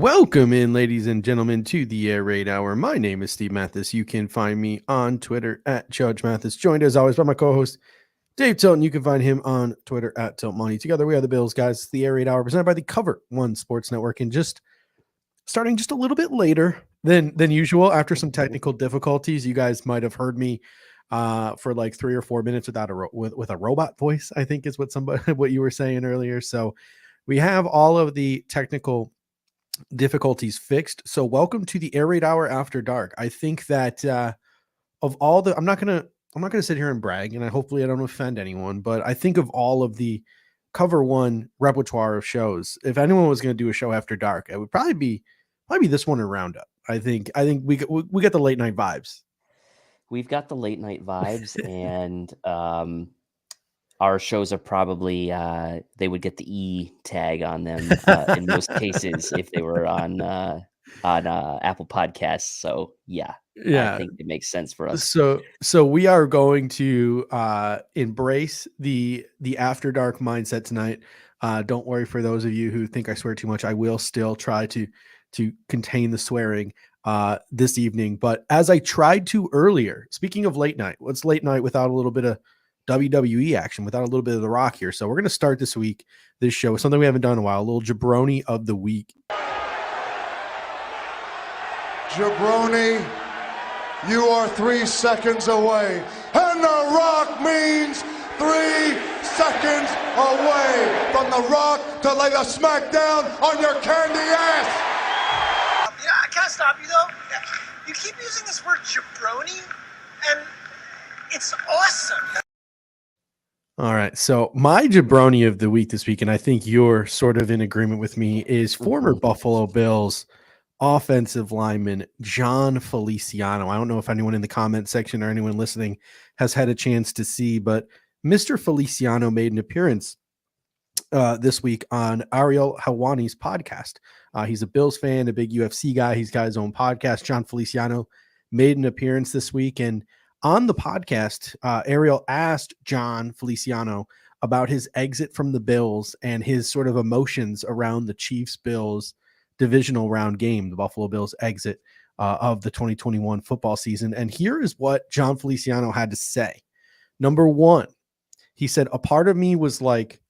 Welcome in, ladies and gentlemen, to the Air Raid Hour. My name is Steve Mathis. You can find me on Twitter at Judge Mathis, joined as always by my co-host, Dave Tilton. You can find him on Twitter at Tilt Money. Together, we are the Bills, guys. It's the Air Raid Hour presented by the Cover One Sports Network. And just starting just a little bit later than usual after some technical difficulties. You guys might have heard me for like 3 or 4 minutes without with a robot voice, I think is what you were saying earlier. So we have all of the technical difficulties fixed. So welcome to the Air Raid Hour After Dark. I think that of all the, I'm not gonna sit here and brag, and hopefully I don't offend anyone, but I think of all of the Cover One repertoire of shows, if anyone was going to do a show after dark, it would probably be this one in Roundup. I think we get the late night vibes. We've got the late night vibes, and our shows are probably they would get the E tag on them in most cases if they were on Apple Podcasts. So yeah, I think it makes sense for us. So we are going to embrace the after dark mindset tonight. Don't worry, for those of you who think I swear too much, I will still try to contain the swearing this evening. But as I tried to earlier, speaking of late night, what's late night without a little bit of WWE action, without a little bit of The Rock here? So we're going to start this show with something we haven't done in a while, a little Jabroni of the week. Jabroni, you are 3 seconds away, and The Rock means 3 seconds away from The Rock to lay the smackdown on your candy ass. I can't stop you though. You keep using this word jabroni, and it's awesome. All right, so my jabroni of the week this week, and I think you're sort of in agreement with me, is former Buffalo Bills offensive lineman Jon Feliciano. I don't know if anyone in the comment section or anyone listening has had a chance to see, but Mr. Feliciano made an appearance this week on Ariel Helwani's podcast. He's a Bills fan, a big UFC guy. He's got his own podcast. Jon Feliciano made an appearance this week, and on the podcast, Ariel asked Jon Feliciano about his exit from the Bills and his sort of emotions around the Chiefs-Bills divisional round game, the Buffalo Bills exit of the 2021 football season. And here is what Jon Feliciano had to say. Number one, he said, a part of me was like,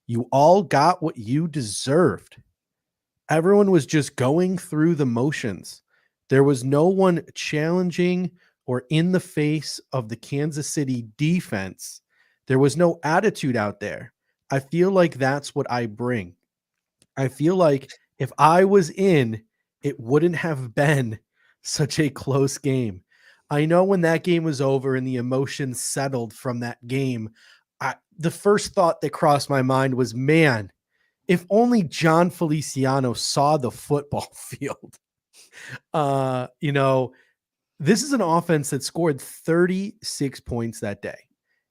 you all got what you deserved. Everyone was just going through the motions. There was no one challenging or in the face of the Kansas City defense. There was no attitude out there. I feel like that's what I bring. I feel like if I was in, it wouldn't have been such a close game. I know when that game was over and the emotions settled from that game, the first thought that crossed my mind was, man, if only Jon Feliciano saw the football field. This is an offense that scored 36 points that day.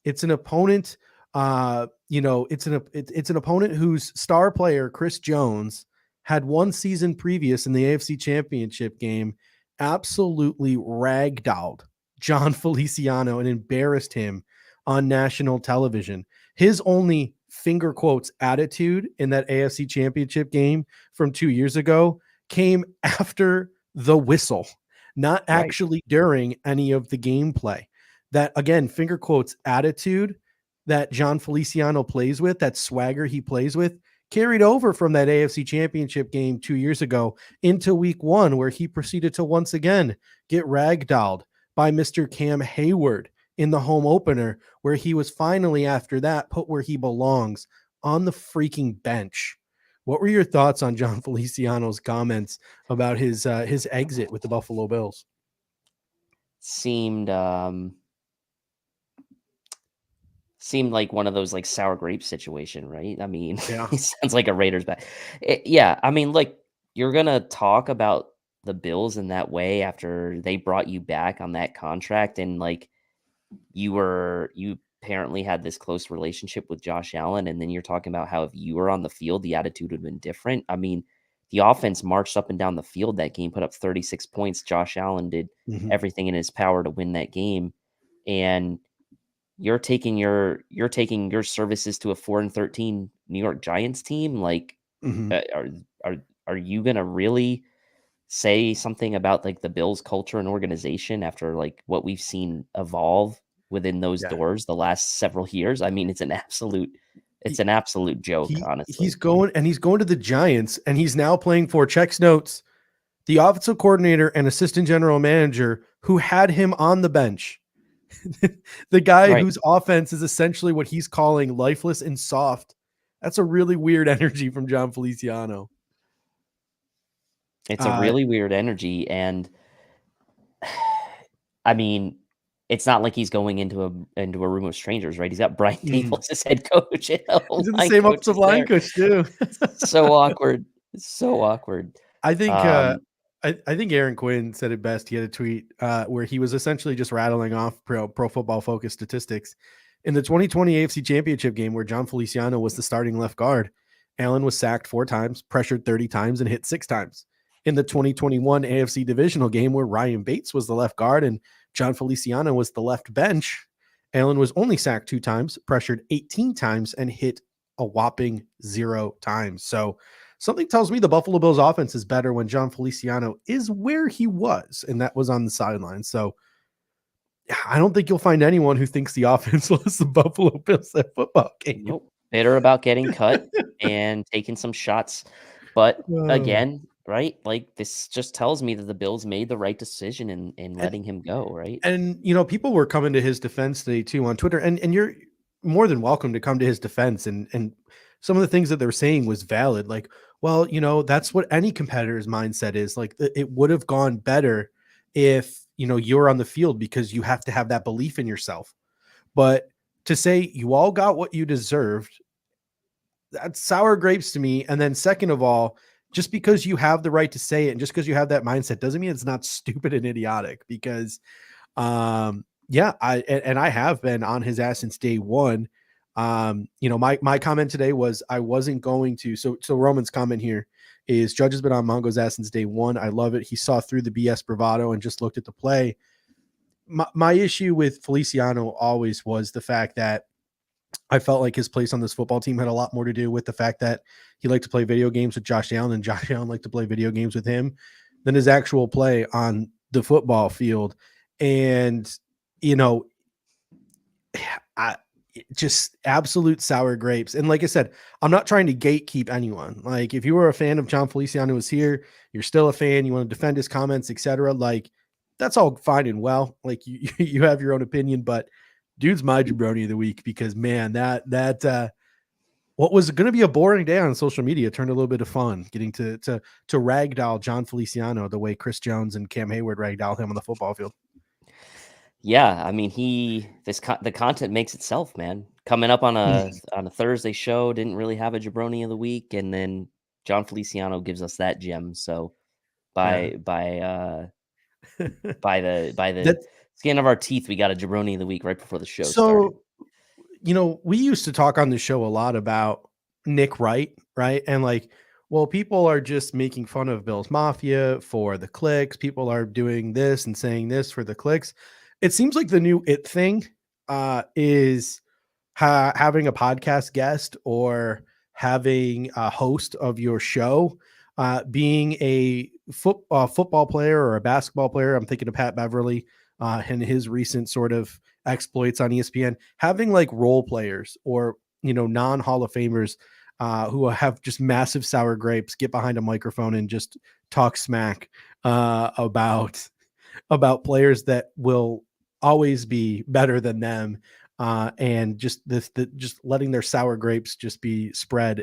It's an opponent, it's an opponent whose star player, Chris Jones, had one season previous in the AFC Championship game, absolutely ragdolled Jon Feliciano and embarrassed him on national television. His only finger quotes attitude in that AFC Championship game from 2 years ago came after the whistle, not actually during any of the gameplay. That, again, finger quotes attitude that Jon Feliciano plays with, that swagger he plays with, carried over from that AFC Championship game 2 years ago into week one, where he proceeded to once again get ragdolled by Mr. Cam Hayward in the home opener, where he was finally, after that, put where he belongs, on the freaking bench. What were your thoughts on Jon Feliciano's comments about his exit with the Buffalo Bills? Seemed like one of those like sour grape situation, right? I mean, yeah. He sounds like a Raiders back. Yeah, I mean, like, you're gonna talk about the Bills in that way after they brought you back on that contract, and like you apparently had this close relationship with Josh Allen, and then you're talking about how if you were on the field, the attitude would have been different. I mean, the offense marched up and down the field that game, put up 36 points. Josh Allen did everything in his power to win that game, and you're taking your services to a 4-13 New York Giants team. Like, are you going to really say something about like the Bills culture and organization after like what we've seen evolve within those doors the last several years? I mean, it's an absolute joke, honestly. He's going to the Giants, and he's now playing for, checks notes, the offensive coordinator and assistant general manager who had him on the bench. The guy whose offense is essentially what he's calling lifeless and soft. That's a really weird energy from Jon Feliciano. It's a really weird energy, and I mean, it's not like he's going into a room of strangers, right? He's got Brian Dable as his head coach. He's in the same offensive line coach too. So awkward. So awkward. I think I think Aaron Quinn said it best. He had a tweet where he was essentially just rattling off pro football focus statistics. In the 2020 AFC Championship game where Jon Feliciano was the starting left guard, Allen was sacked 4 times, pressured 30 times, and hit 6 times. In the 2021 AFC divisional game where Ryan Bates was the left guard and Jon Feliciano was the left bench, Allen was only sacked 2 times, pressured 18 times, and hit a whopping 0 times. So something tells me the Buffalo Bills offense is better when Jon Feliciano is where he was, and that was on the sideline. So I don't think you'll find anyone who thinks the offense was the Buffalo Bills that football game. Nope. Bitter about getting cut and taking some shots. But again, right? Like, this just tells me that the Bills made the right decision in letting him go, right? And, you know, people were coming to his defense today too on Twitter, and you're more than welcome to come to his defense. And some of the things that they were saying was valid. Like, well, you know, that's what any competitor's mindset is. Like, it would have gone better if, you know, you're on the field, because you have to have that belief in yourself. But to say you all got what you deserved, that's sour grapes to me. And then second of all, just because you have the right to say it and just because you have that mindset doesn't mean it's not stupid and idiotic, because I have been on his ass since day one. You know, my comment today was I wasn't going to. So Roman's comment here is Judge has been on Mongo's ass since day one. I love it. He saw through the BS bravado and just looked at the play. My issue with Feliciano always was the fact that I felt like his place on this football team had a lot more to do with the fact that he liked to play video games with Josh Allen, and Josh Allen liked to play video games with him, than his actual play on the football field. And, you know, just absolute sour grapes. And like I said, I'm not trying to gatekeep anyone. Like, if you were a fan of Jon Feliciano was here, you're still a fan, you want to defend his comments, etc., like, that's all fine and well. Like, you have your own opinion, but dude's my jabroni of the week, because man, that what was going to be a boring day on social media turned a little bit of fun, getting to ragdoll Jon Feliciano the way Chris Jones and Cam Hayward ragdoll him on the football field. Yeah, I mean, the content makes itself, man. Coming up on a Thursday show, didn't really have a jabroni of the week, and then Jon Feliciano gives us that gem. So by the skin of our teeth, we got a jabroni of the week right before the show started. You know, we used to talk on the show a lot about Nick Wright, right? And like, well, people are just making fun of Bills Mafia for the clicks. People are doing this and saying this for the clicks. It seems like the new it thing is having a podcast guest or having a host of your show being a football player or a basketball player. I'm thinking of Pat Beverly and his recent sort of exploits on ESPN, having like role players or, you know, non-Hall of Famers who have just massive sour grapes get behind a microphone and just talk smack about players that will always be better than them, and just just letting their sour grapes just be spread.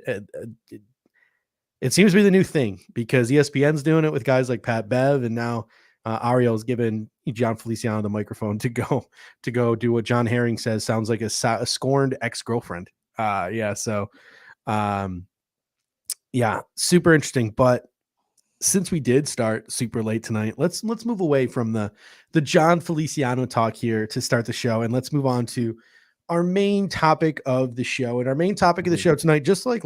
It seems to be the new thing, because ESPN's doing it with guys like Pat Bev, and now Ariel's given Jon Feliciano the microphone to go do what John Herring says sounds like a scorned ex-girlfriend. So super interesting. But since we did start super late tonight, let's move away from the Jon Feliciano talk here to start the show, and let's move on to our main topic of the show. And our main topic of the show tonight, just like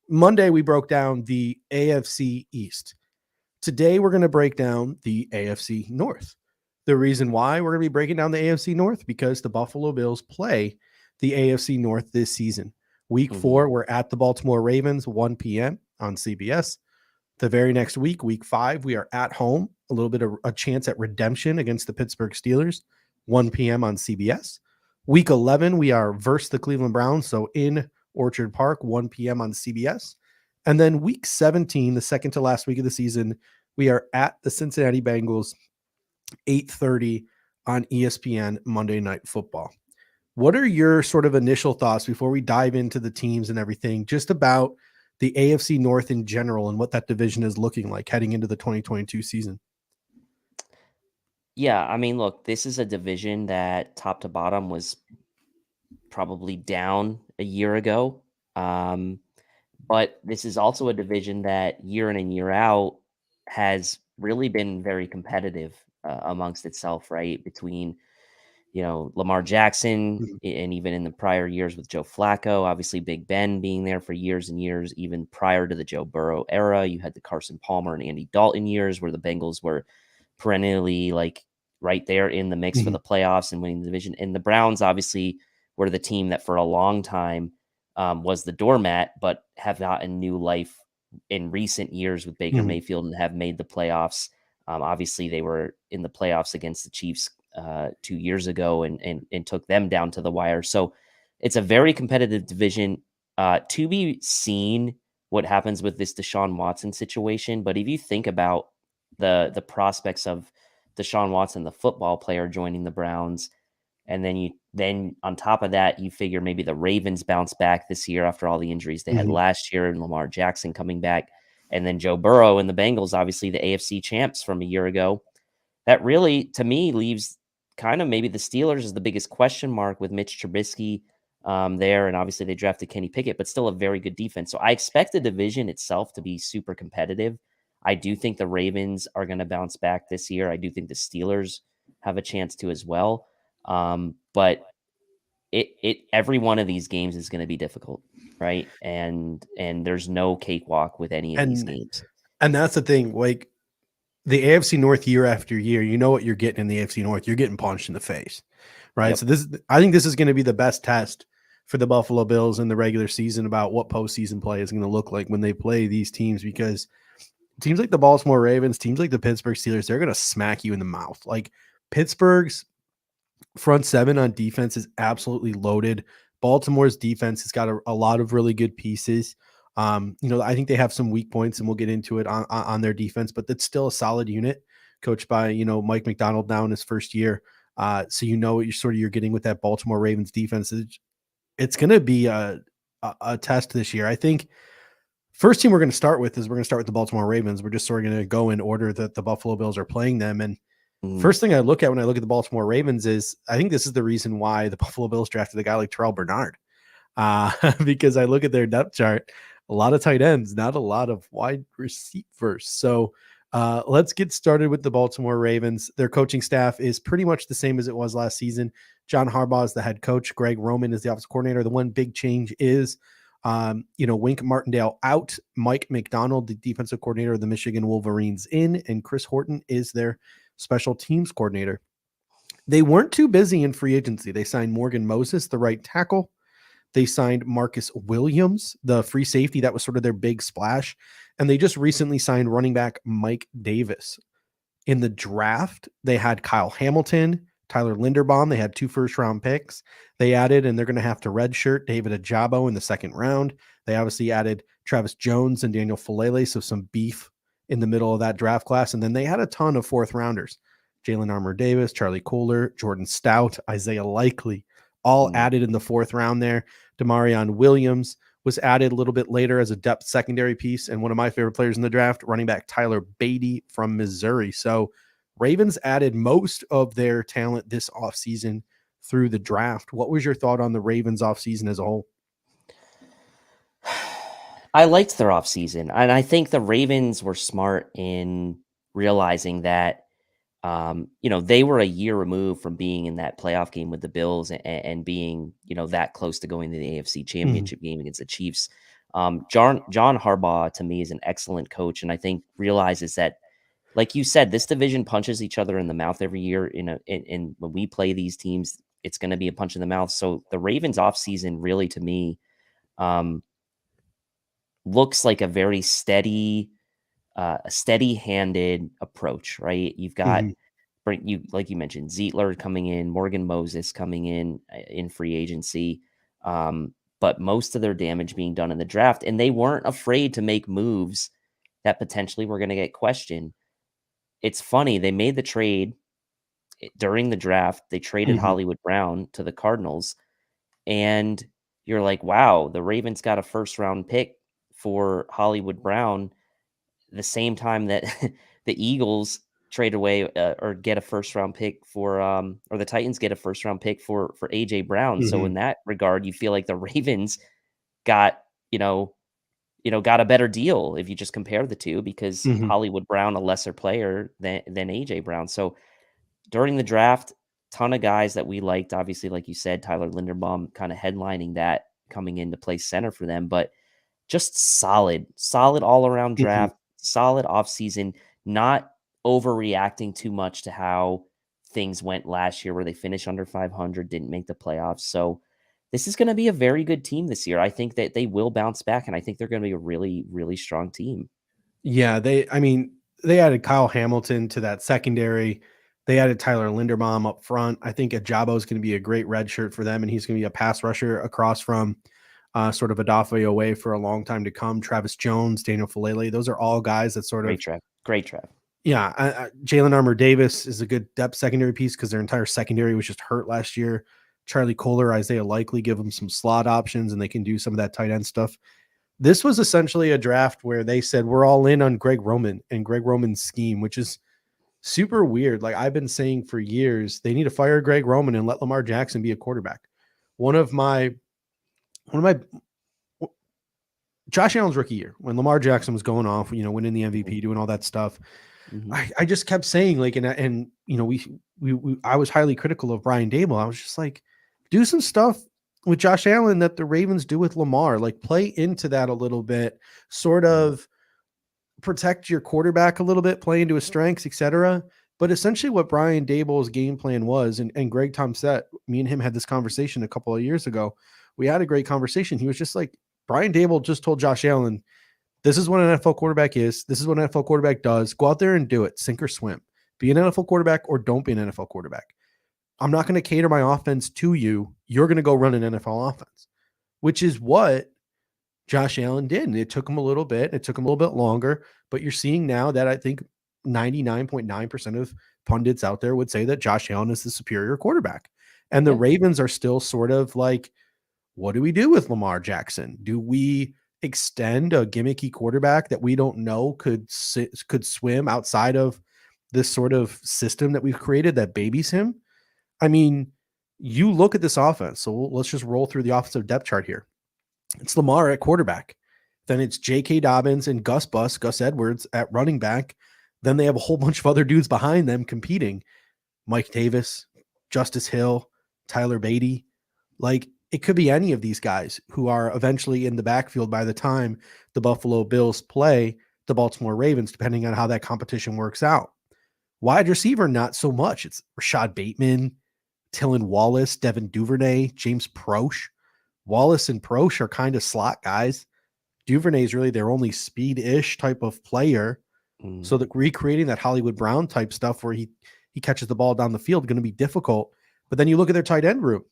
Monday, we broke down the AFC East. Today, we're going to break down the AFC North. The reason why we're going to be breaking down the AFC North, because the Buffalo Bills play the AFC North this season. Week 4, we're at the Baltimore Ravens, 1 p.m. on CBS. The very next week, week 5, we are at home, a little bit of a chance at redemption against the Pittsburgh Steelers, 1 p.m. on CBS. Week 11, we are versus the Cleveland Browns, so in Orchard Park, 1 p.m. on CBS. And then week 17, the second to last week of the season, we are at the Cincinnati Bengals, 8:30 on ESPN Monday Night Football. What are your sort of initial thoughts before we dive into the teams and everything, just about the AFC North in general and what that division is looking like heading into the 2022 season? Yeah, I mean, look, this is a division that top to bottom was probably down a year ago. But this is also a division that year in and year out has really been very competitive amongst itself, right? Between, Lamar Jackson Mhm. and even in the prior years with Joe Flacco, obviously Big Ben being there for years and years, even prior to the Joe Burrow era, you had the Carson Palmer and Andy Dalton years where the Bengals were perennially like right there in the mix for Mhm. the playoffs and winning the division. And the Browns obviously were the team that for a long time was the doormat, but have gotten new life in recent years with Baker Mhm. Mayfield and have made the playoffs. Obviously, they were in the playoffs against the Chiefs 2 years ago and took them down to the wire. So it's a very competitive division. To be seen what happens with this Deshaun Watson situation. But if you think about the prospects of Deshaun Watson, the football player, joining the Browns, and then on top of that, you figure maybe the Ravens bounce back this year after all the injuries they had Mhm. last year, and Lamar Jackson coming back, and then Joe Burrow and the Bengals, obviously the AFC champs from a year ago. That really, to me, leaves kind of maybe the Steelers as the biggest question mark with Mitch Trubisky there, and obviously they drafted Kenny Pickett, but still a very good defense. So I expect the division itself to be super competitive. I do think the Ravens are going to bounce back this year. I do think the Steelers have a chance to as well. But it every one of these games is going to be difficult, right? And there's no cakewalk with any of these And games. and that's the thing, like the AFC North year after year, you know what you're getting in the AFC North. You're getting punched in the face, right? So Yep. I think this is going to be the best test for the Buffalo Bills in the regular season about what postseason play is going to look like when they play these teams, because teams like the Baltimore Ravens, teams like the Pittsburgh Steelers, they're going to smack you in the mouth. Like Pittsburgh's front seven on defense is absolutely loaded. Baltimore's defense has got a lot of really good pieces. I think they have some weak points, and we'll get into it on their defense, but that's still a solid unit coached by, Mike McDonald now in his first year. So what you're getting with that Baltimore Ravens defense. It's going to be a test this year. I think first team we're going to start with the Baltimore Ravens. We're just sort of going to go in order that the Buffalo Bills are playing them. And Mhm. first thing I look at when I look at the Baltimore Ravens is I think this is the reason why the Buffalo Bills drafted a guy like Terrell Bernard, because I look at their depth chart, a lot of tight ends, not a lot of wide receivers. So let's get started with the Baltimore Ravens. Their coaching staff is pretty much the same as it was last season. John Harbaugh is the head coach. Greg Roman is the offensive coordinator. The one big change is, Wink Martindale out. Mike McDonald, the defensive coordinator of the Michigan Wolverines, in, and Chris Horton is their special teams coordinator. They weren't too busy in free agency. They signed Morgan Moses, the right tackle. They signed Marcus Williams, the free safety. That was sort of their big splash. And they just recently signed running back Mike Davis. In the draft, they had Kyle Hamilton, Tyler Linderbaum. They had 2 first-round picks. They added, and they're going to have to redshirt, David Ajabo in the second round. They obviously added Travis Jones and Daniel Falele, so some beef in the middle of that draft class. And then they had a ton of fourth-rounders. Jalen Armour Davis, Charlie Kohler, Jordan Stout, Isaiah Likely, all added in the 4th round there. Damarion Williams was added a little bit later as a depth secondary piece. And one of my favorite players in the draft, running back Tyler Beatty from Missouri. So Ravens added most of their talent this offseason through the draft. What was your thought on the Ravens offseason as a whole? I liked their offseason, and I think the Ravens were smart in realizing that they were a year removed from being in that playoff game with the Bills and being, that close to going to the AFC Championship game against the Chiefs. John Harbaugh, to me, is an excellent coach, and I think realizes that, like you said, this division punches each other in the mouth every year. In when we play these teams, it's going to be a punch in the mouth. So the Ravens offseason really, to me, Looks like a very steady-handed approach, right? You've got like you mentioned, Zietler coming in, Morgan Moses coming in free agency, but most of their damage being done in the draft, and they weren't afraid to make moves that potentially were going to get questioned. It's funny, they made the trade during the draft. They traded Hollywood Brown to the Cardinals, and you're like, wow, the Ravens got a first-round pick for Hollywood Brown the same time that the Eagles trade away or get a first round pick for or the Titans get a first round pick for AJ Brown. So in that regard, you feel like the Ravens got, got a better deal if you just compare the two, because Hollywood Brown, a lesser player than AJ Brown. So during the draft, ton of guys that we liked, obviously, like you said, Tyler Linderbaum kind of headlining that, coming in to play center for them, but just solid all around draft, solid offseason, not overreacting too much to how things went last year where they finished under 500, didn't make the playoffs. So this is going to be a very good team this year. I think that they will bounce back, and I think they're going to be a really, really strong team. Yeah, they added Kyle Hamilton to that secondary. They added Tyler Linderbaum up front. I think Ajabo is going to be a great red shirt for them, and he's going to be a pass rusher across from sort of Odafe away for a long time to come. Travis Jones, Daniel Falele, those are all guys that sort of great trap. Yeah, Jalen Armour-Davis is a good depth secondary piece because their entire secondary was just hurt last year. Charlie Kohler, Isaiah Likely, give them some slot options, and they can do some of that tight end stuff. This was essentially a draft where they said, we're all in on Greg Roman and Greg Roman's scheme, which is super weird. Like I've been saying for years, they need to fire Greg Roman and let Lamar Jackson be a quarterback. One of my Josh Allen's rookie year, when Lamar Jackson was going off, winning the MVP, doing all that stuff, I just kept saying, like, and I was highly critical of Brian Daboll. I was just like, do some stuff with Josh Allen that the Ravens do with Lamar, like play into that a little bit, sort of protect your quarterback a little bit, play into his strengths, etc. But essentially what Brian Daboll's game plan was, and Greg Tomsett, me and him had this conversation a couple of years ago. We had a great conversation. He was just like, Brian Daboll just told Josh Allen, this is what an NFL quarterback is. This is what an NFL quarterback does. Go out there and do it. Sink or swim. Be an NFL quarterback or don't be an NFL quarterback. I'm not going to cater my offense to you. You're going to go run an NFL offense, which is what Josh Allen did. And it took him a little bit. It took him a little bit longer. But you're seeing now that I think 99.9% of pundits out there would say that Josh Allen is the superior quarterback. And the Ravens are still sort of like, what do we do with Lamar Jackson? Do we extend a gimmicky quarterback that we don't know could swim outside of this sort of system that we've created that babies him? I mean, you look at this offense. So let's just roll through the offensive depth chart here. It's Lamar at quarterback. Then it's J.K. Dobbins and Gus Edwards at running back. Then they have a whole bunch of other dudes behind them competing. Mike Davis, Justice Hill, Tyler Beatty. Like, it could be any of these guys who are eventually in the backfield by the time the Buffalo Bills play the Baltimore Ravens, depending on how that competition works out. Wide receiver, not so much. It's Rashad Bateman, Tylan Wallace, Devin Duvernay, James Proche. Wallace and Proche are kind of slot guys. Duvernay is really their only speed-ish type of player. So that recreating that Hollywood Brown type stuff where he catches the ball down the field going to be difficult. But then you look at their tight end room.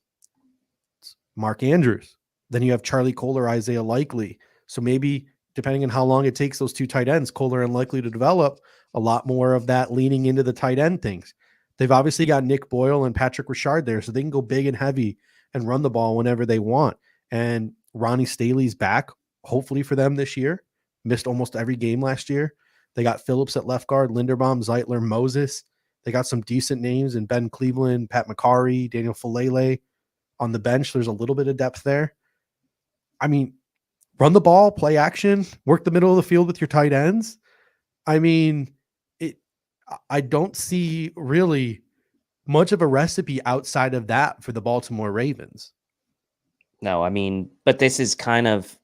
Mark Andrews. Then you have Charlie Kohler, Isaiah Likely. So maybe depending on how long it takes those two tight ends, Kohler and Likely, to develop, a lot more of that leaning into the tight end things. They've obviously got Nick Boyle and Patrick Richard there, so they can go big and heavy and run the ball whenever they want. And Ronnie Staley's back, hopefully for them this year. Missed almost every game last year. They got Phillips at left guard, Linderbaum, Zeitler, Moses. They got some decent names in Ben Cleveland, Pat McCarry, Daniel Falele. On the bench, there's a little bit of depth there. I mean, run the ball, play action, work the middle of the field with your tight ends. I mean, I don't see really much of a recipe outside of that for the Baltimore Ravens. No, I mean, but this is kind of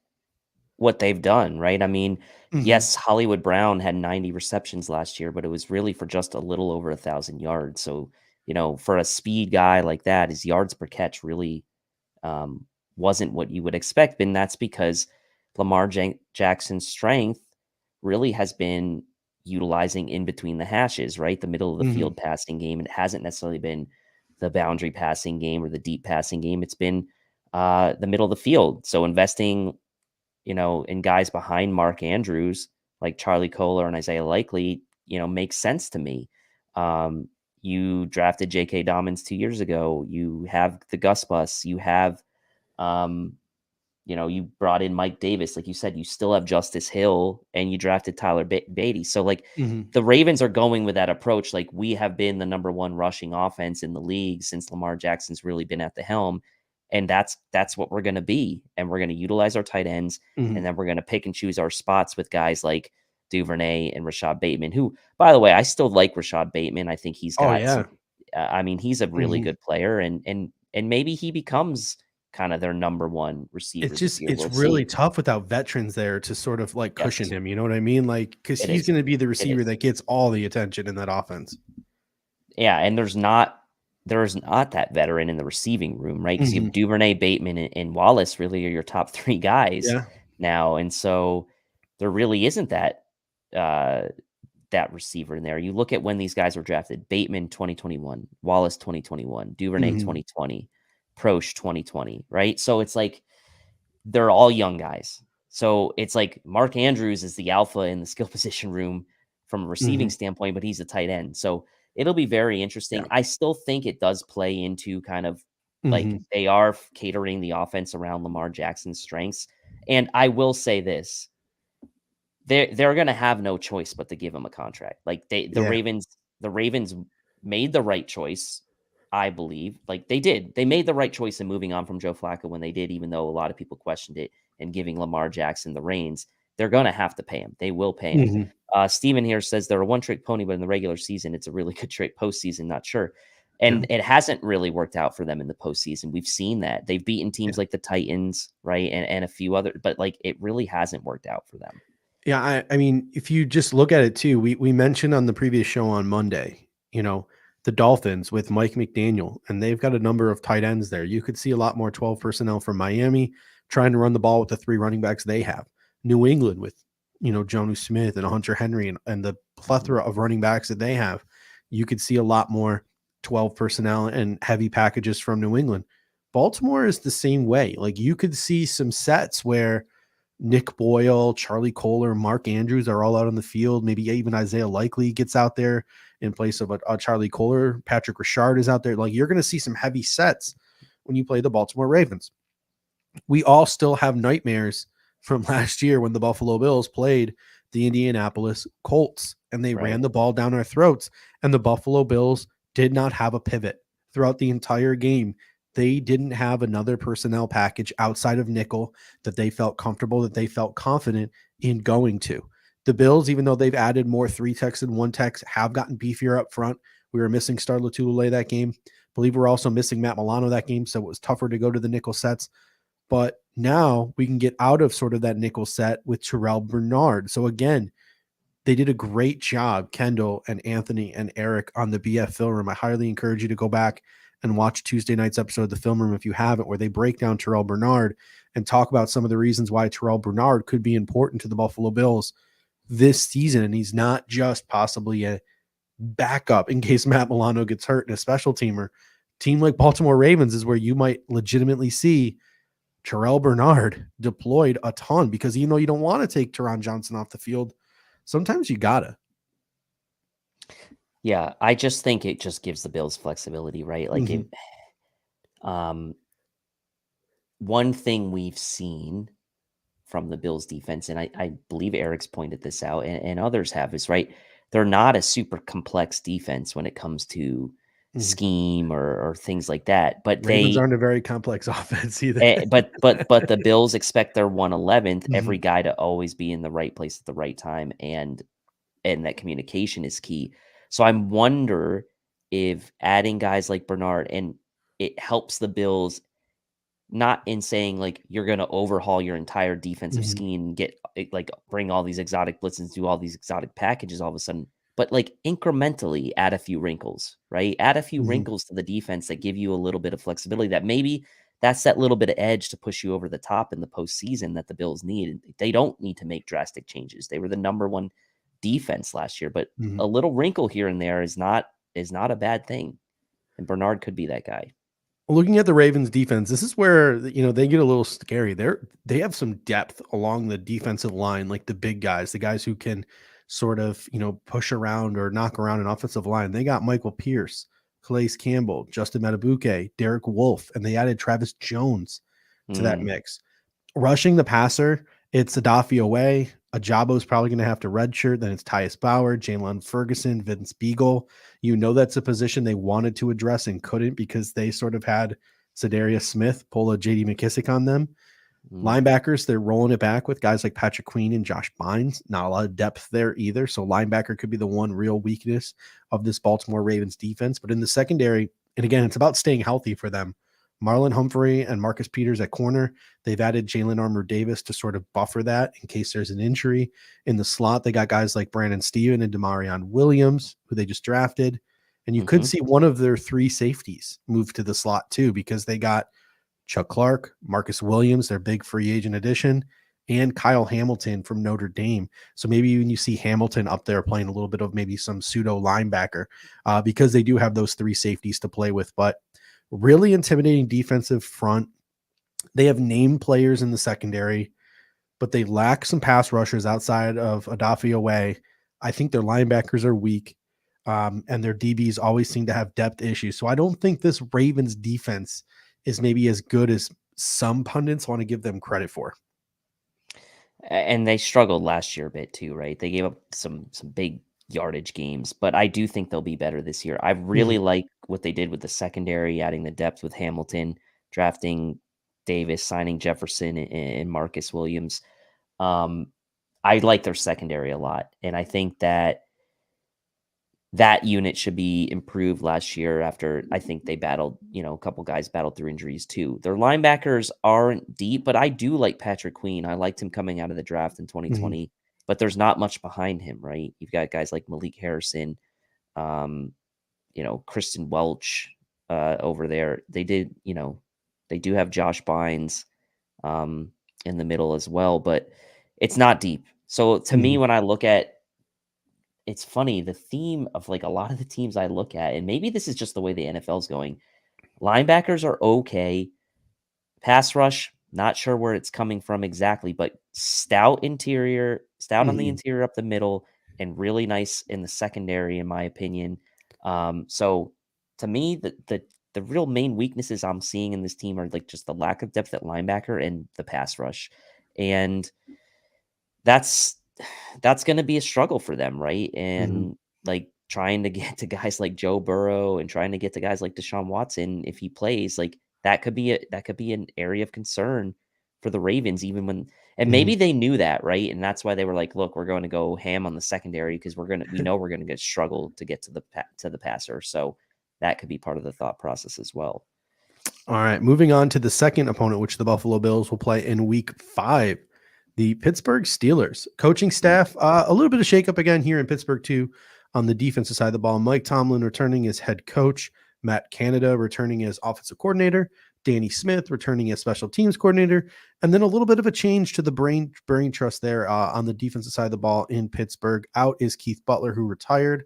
what they've done, right? I mean, yes, Hollywood Brown had 90 receptions last year, but it was really for just a little over 1,000 yards. So, for a speed guy like that, his yards per catch really wasn't what you would expect. And that's because Lamar Jackson's strength really has been utilizing in between the hashes, right? The middle of the field passing game. It hasn't necessarily been the boundary passing game or the deep passing game. It's been the middle of the field. So investing, in guys behind Mark Andrews, like Charlie Kolar and Isaiah Likely, makes sense to me. You drafted J.K. Dobbins 2 years ago. You have the Gus Bus. You have, you brought in Mike Davis. Like you said, you still have Justice Hill, and you drafted Tyler Beatty. So, like, the Ravens are going with that approach. Like, we have been the number one rushing offense in the league since Lamar Jackson's really been at the helm. And that's what we're going to be. And we're going to utilize our tight ends. And then we're going to pick and choose our spots with guys like Duvernay and Rashad Bateman, who, by the way, I still like Rashad Bateman. I think he's got he's a really good player, and maybe he becomes kind of their number one receiver. It's really tough without veterans there to sort of like cushion him. You know what I mean? Like, because he's going to be the receiver that gets all the attention in that offense. Yeah. And there's not that veteran in the receiving room, right? Because you have Duvernay, Bateman, and Wallace really are your top three guys now. And so there really isn't that receiver in there. You look at when these guys were drafted: Bateman 2021, Wallace 2021, Duvernay 2020, Proche 2020, right? So it's like they're all young guys. So it's like Mark Andrews is the alpha in the skill position room from a receiving standpoint, but he's a tight end. So it'll be very interesting. I still think it does play into kind of like they are catering the offense around Lamar Jackson's strengths. And I will say this: they're going to have no choice but to give him a contract. Like the Ravens made the right choice, I believe. Like they made the right choice in moving on from Joe Flacco when they did, even though a lot of people questioned it, and giving Lamar Jackson the reins. They're going to have to pay him. They will pay him. Steven here says they're a one-trick pony, but in the regular season, it's a really good trick. Postseason, not sure. And it hasn't really worked out for them in the postseason. We've seen that. They've beaten teams like the Titans, right? And a few other, but like it really hasn't worked out for them. Yeah, I mean, if you just look at it too, we mentioned on the previous show on Monday, the Dolphins with Mike McDaniel, and they've got a number of tight ends there. You could see a lot more 12 personnel from Miami trying to run the ball with the three running backs they have. New England with, Jonnu Smith and Hunter Henry and the plethora of running backs that they have. You could see a lot more 12 personnel and heavy packages from New England. Baltimore is the same way. Like, you could see some sets where Nick Boyle, Charlie Kolar, Mark Andrews are all out on the field. Maybe even Isaiah Likely gets out there in place of a Charlie Kolar. Patrick Richard is out there. Like, you're going to see some heavy sets when you play the Baltimore Ravens. We all still have nightmares from last year when the Buffalo Bills played the Indianapolis Colts and they ran the ball down our throats, and the Buffalo Bills did not have a pivot throughout the entire game. They didn't have another personnel package outside of nickel that they felt comfortable, that they felt confident in going to. The Bills, even though they've added more 3 techs and 1 techs, have gotten beefier up front. We were missing Star Lotulelei that game. I believe we're also missing Matt Milano that game, so it was tougher to go to the nickel sets. But now we can get out of sort of that nickel set with Terrell Bernard. So again, they did a great job, Kendall and Anthony and Eric, on the BF Film Room. I highly encourage you to go back and watch Tuesday night's episode of the Film Room if you haven't, where they break down Terrell Bernard and talk about some of the reasons why Terrell Bernard could be important to the Buffalo Bills this season. And he's not just possibly a backup in case Matt Milano gets hurt in a special teamer. Team like Baltimore Ravens is where you might legitimately see Terrell Bernard deployed a ton, because even though you don't want to take Teron Johnson off the field, sometimes you gotta. Yeah, I just think it just gives the Bills flexibility, right? Like, one thing we've seen from the Bills defense, and I believe Eric's pointed this out, and others have, is right. They're not a super complex defense when it comes to scheme or things like that. But Ravens aren't a very complex offense either. but the Bills expect their 111th, every guy to always be in the right place at the right time, and that communication is key. So I wonder if adding guys like Bernard, and it helps the Bills, not in saying like you're going to overhaul your entire defensive scheme, get like bring all these exotic blitzes, do all these exotic packages all of a sudden, but like incrementally add a few wrinkles, right? Add a few wrinkles to the defense that give you a little bit of flexibility that maybe that's that little bit of edge to push you over the top in the postseason that the Bills need. They don't need to make drastic changes. They were the number one defense last year, but Mhm. a little wrinkle here and there is not a bad thing. And Bernard could be that guy. Looking at the Ravens defense, this is where, they get a little scary. They have some depth along the defensive line, like the big guys, the guys who can sort of, push around or knock around an offensive line. They got Michael Pierce, Calais Campbell, Justin Matabuke, Derek Wolfe, and they added Travis Jones to that mix. Rushing the passer, it's Adafi away. Ajabo's probably going to have to redshirt. Then it's Tyus Bauer, Jalen Ferguson, Vince Beagle. That's a position they wanted to address and couldn't because they sort of had Zadarius Smith pull a J.D. McKissick on them. Linebackers, they're rolling it back with guys like Patrick Queen and Josh Bynes. Not a lot of depth there either. So linebacker could be the one real weakness of this Baltimore Ravens defense. But in the secondary, and again, it's about staying healthy for them. Marlon Humphrey and Marcus Peters at corner. They've added Jalen Armour-Davis to sort of buffer that in case there's an injury. In the slot, they got guys like Brandon Steven and Demarion Williams, who they just drafted. And you could see one of their three safeties move to the slot too, because they got Chuck Clark, Marcus Williams, their big free agent addition, and Kyle Hamilton from Notre Dame. So maybe even you see Hamilton up there playing a little bit of maybe some pseudo linebacker because they do have those three safeties to play with. But really intimidating defensive front. They have named players in the secondary, but they lack some pass rushers outside of Adafi away. I think their linebackers are weak, and their DBs always seem to have depth issues. So I don't think this Ravens defense is maybe as good as some pundits want to give them credit for. And they struggled last year a bit too, right? They gave up some big yardage games, but I do think they'll be better this year. I really like what they did with the secondary, adding the depth with Hamilton, drafting Davis, signing Jefferson and Marcus Williams. I like their secondary a lot, and I think that unit should be improved last year after I think they battled, a couple guys battled through injuries too. Their linebackers aren't deep, but I do like Patrick Queen. I liked him coming out of the draft in 2020, but there's not much behind him, right? You've got guys like Malik Harrison, Kristen Welch over there. They did, they do have Josh Bynes in the middle as well, but it's not deep. So to me, when I look at, it's funny, the theme of like a lot of the teams I look at, and maybe this is just the way the NFL is going. Linebackers are okay. Pass rush, not sure where it's coming from exactly, but stout on the interior up the middle, and really nice in the secondary, in my opinion. So to me, the real main weaknesses I'm seeing in this team are like just the lack of depth at linebacker and the pass rush. And that's going to be a struggle for them, right? And like trying to get to guys like Joe Burrow and trying to get to guys like Deshaun Watson, if he plays, like that could be an area of concern for the Ravens, even when, and maybe they knew that, right? And that's why they were like, look, we're going to go ham on the secondary because we know we're going to get struggle to get to the passer. So that could be part of the thought process as well. All right, moving on to the second opponent, which the Buffalo Bills will play in Week 5. The Pittsburgh Steelers. Coaching staff, a little bit of shakeup again here in Pittsburgh too on the defensive side of the ball. Mike Tomlin returning as head coach, Matt Canada returning as offensive coordinator, Danny Smith returning as special teams coordinator, and then a little bit of a change to the brain trust there on the defensive side of the ball in Pittsburgh. Out is Keith Butler, who retired.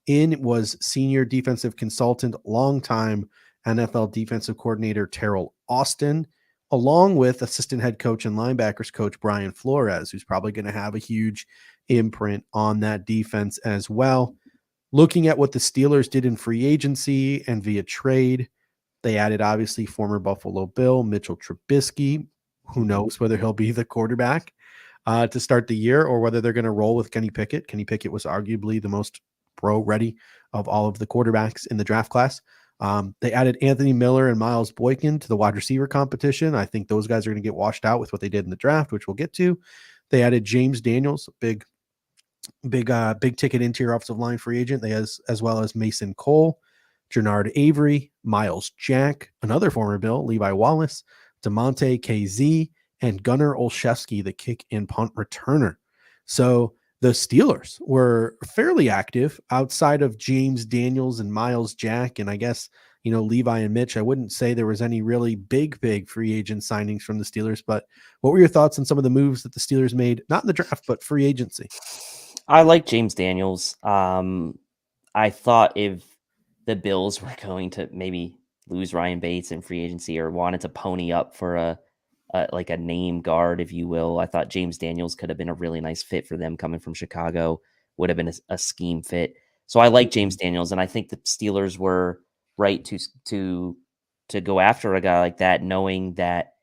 In was senior defensive consultant, longtime NFL defensive coordinator Terrell Austin, along with assistant head coach and linebackers coach Brian Flores, who's probably going to have a huge imprint on that defense as well. Looking at what the Steelers did in free agency and via trade, they added obviously former Buffalo Bill Mitchell Trubisky. Who knows whether he'll be the quarterback to start the year or whether they're going to roll with Kenny Pickett. Kenny Pickett was arguably the most pro-ready of all of the quarterbacks in the draft class. They added Anthony Miller and Miles Boykin to the wide receiver competition. I think those guys are going to get washed out with what they did in the draft, which we'll get to. They added James Daniels, big ticket interior offensive line free agent. They as well as Mason Cole, Jernard Avery, Miles Jack, another former Bill, Levi Wallace, DeMonte KZ, and Gunnar Olszewski, the kick and punt returner. So the Steelers were fairly active outside of James Daniels and Miles Jack, and I guess Levi and Mitch. I wouldn't say there was any really big free agent signings from the Steelers, but what were your thoughts on some of the moves that the Steelers made, not in the draft, but free agency? I like James Daniels. I thought if the Bills were going to maybe lose Ryan Bates in free agency or wanted to pony up for a like a name guard, if you will, I thought James Daniels could have been a really nice fit for them coming from Chicago, would have been a scheme fit. So I like James Daniels, and I think the Steelers were right to go after a guy like that, knowing that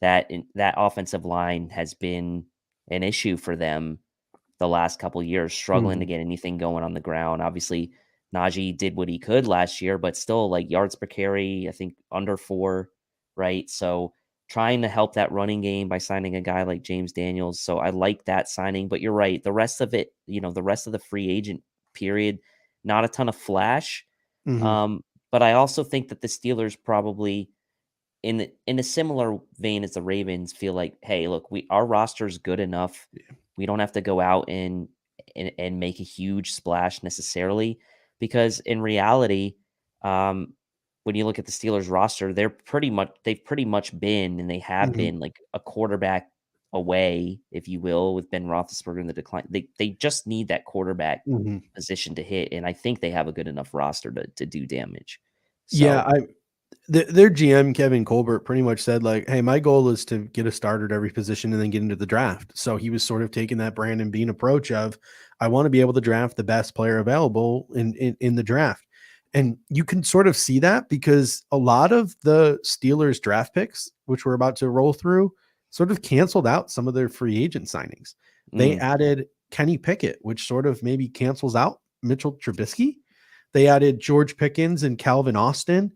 that offensive line has been an issue for them the last couple of years, struggling to get anything going on the ground. Obviously, Najee did what he could last year, but still like yards per carry, I think under 4, right? So trying to help that running game by signing a guy like James Daniels. So I like that signing, but you're right. The rest of it, the rest of the free agent period, not a ton of flash. But I also think that the Steelers probably in a similar vein as the Ravens feel like, hey, look, our roster is good enough. Yeah. We don't have to go out and make a huge splash necessarily, because in reality, when you look at the Steelers roster, they've pretty much been, and they have been like a quarterback away, if you will, with Ben Roethlisberger in the decline. They just need that quarterback position to hit, and I think they have a good enough roster to do damage. So, Yeah, their GM Kevin Colbert pretty much said like, "Hey, my goal is to get a starter at every position and then get into the draft." So he was sort of taking that Brandon Beane approach of, "I want to be able to draft the best player available in the draft." And you can sort of see that because a lot of the Steelers draft picks, which we're about to roll through, sort of canceled out some of their free agent signings. They added Kenny Pickett, which sort of maybe cancels out Mitchell Trubisky. They added George Pickens and Calvin Austin.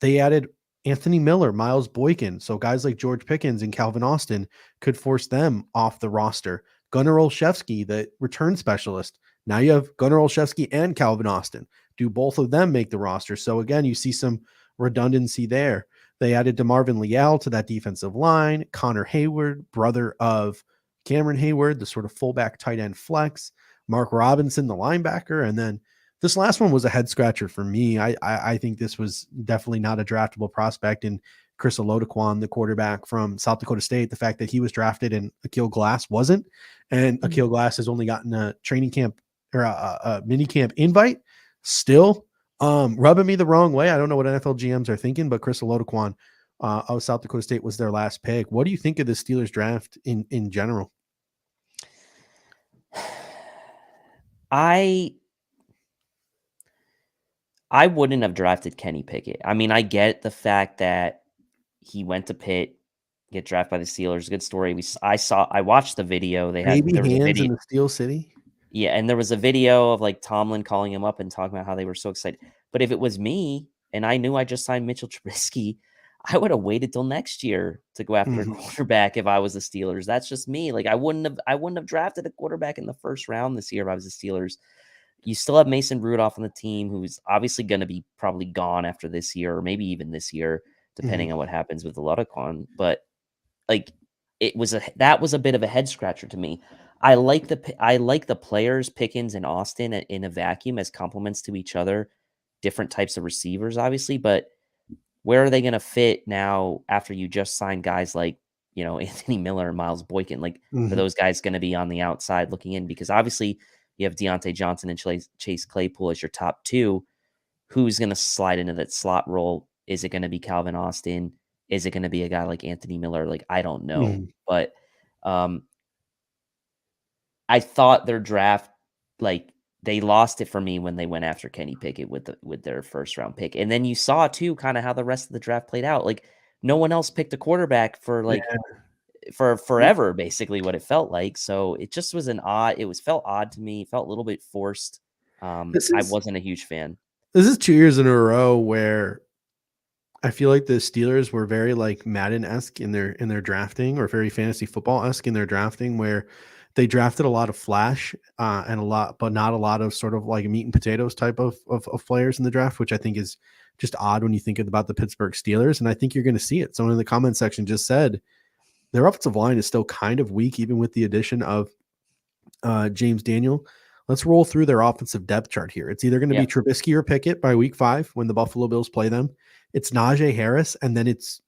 They added Anthony Miller, Miles Boykin. So guys like George Pickens and Calvin Austin could force them off the roster. Gunnar Olszewski, the return specialist. Now you have Gunnar Olszewski and Calvin Austin. Do both of them make the roster? So again, you see some redundancy there. They added DeMarvin Leal to that defensive line. Connor Hayward, brother of Cameron Hayward, the sort of fullback tight end flex. Mark Robinson, the linebacker. And then this last one was a head scratcher for me. I think this was definitely not a draftable prospect. And Chris Olodequan, the quarterback from South Dakota State, the fact that he was drafted and Akil Glass wasn't, and Akil Glass has only gotten a training camp or a mini camp invite, still rubbing me the wrong way. I don't know what NFL GMs are thinking, but Chris Olodequan of South Dakota State was their last pick. What do you think of the Steelers draft in general? I wouldn't have drafted Kenny Pickett. I mean, I get the fact that he went to Pitt, get drafted by the Steelers. Good story. I watched the video. There was a hands video in the Steel City. Yeah, and there was a video of like Tomlin calling him up and talking about how they were so excited. But if it was me and I knew I just signed Mitchell Trubisky, I would have waited till next year to go after a quarterback if I was the Steelers. That's just me. Like I wouldn't have drafted a quarterback in the first round this year if I was the Steelers. You still have Mason Rudolph on the team, who's obviously going to be probably gone after this year, or maybe even this year, depending on what happens with the Olodequan. But like, that was a bit of a head scratcher to me. I like the players Pickens and Austin in a vacuum as complements to each other, different types of receivers, obviously. But where are they going to fit now after you just signed guys like Anthony Miller and Miles Boykin? Like, are those guys going to be on the outside looking in? Because obviously you have Deontay Johnson and Chase Claypool as your top two. Who's going to slide into that slot role? Is it going to be Calvin Austin? Is it going to be a guy like Anthony Miller? Like, I don't know. But I thought their draft, like, they lost it for me when they went after Kenny Pickett with their first round pick. And then you saw too kind of how the rest of the draft played out. Like, no one else picked a quarterback for for forever, basically what it felt like. So it just was felt odd to me. It felt a little bit forced. I wasn't a huge fan. This is 2 years in a row where I feel like the Steelers were very like Madden-esque in their drafting, or very fantasy football-esque in their drafting, where they drafted a lot of flash and but not a lot of sort of like meat and potatoes type of players in the draft, which I think is just odd when you think about the Pittsburgh Steelers. And I think you're going to see it. Someone in the comment section just said their offensive line is still kind of weak, even with the addition of James Daniel. let's roll through their offensive depth chart here. It's either going to Yeah. be Trubisky or Pickett by week 5 when the Buffalo Bills play them. It's Najee Harris, and then it's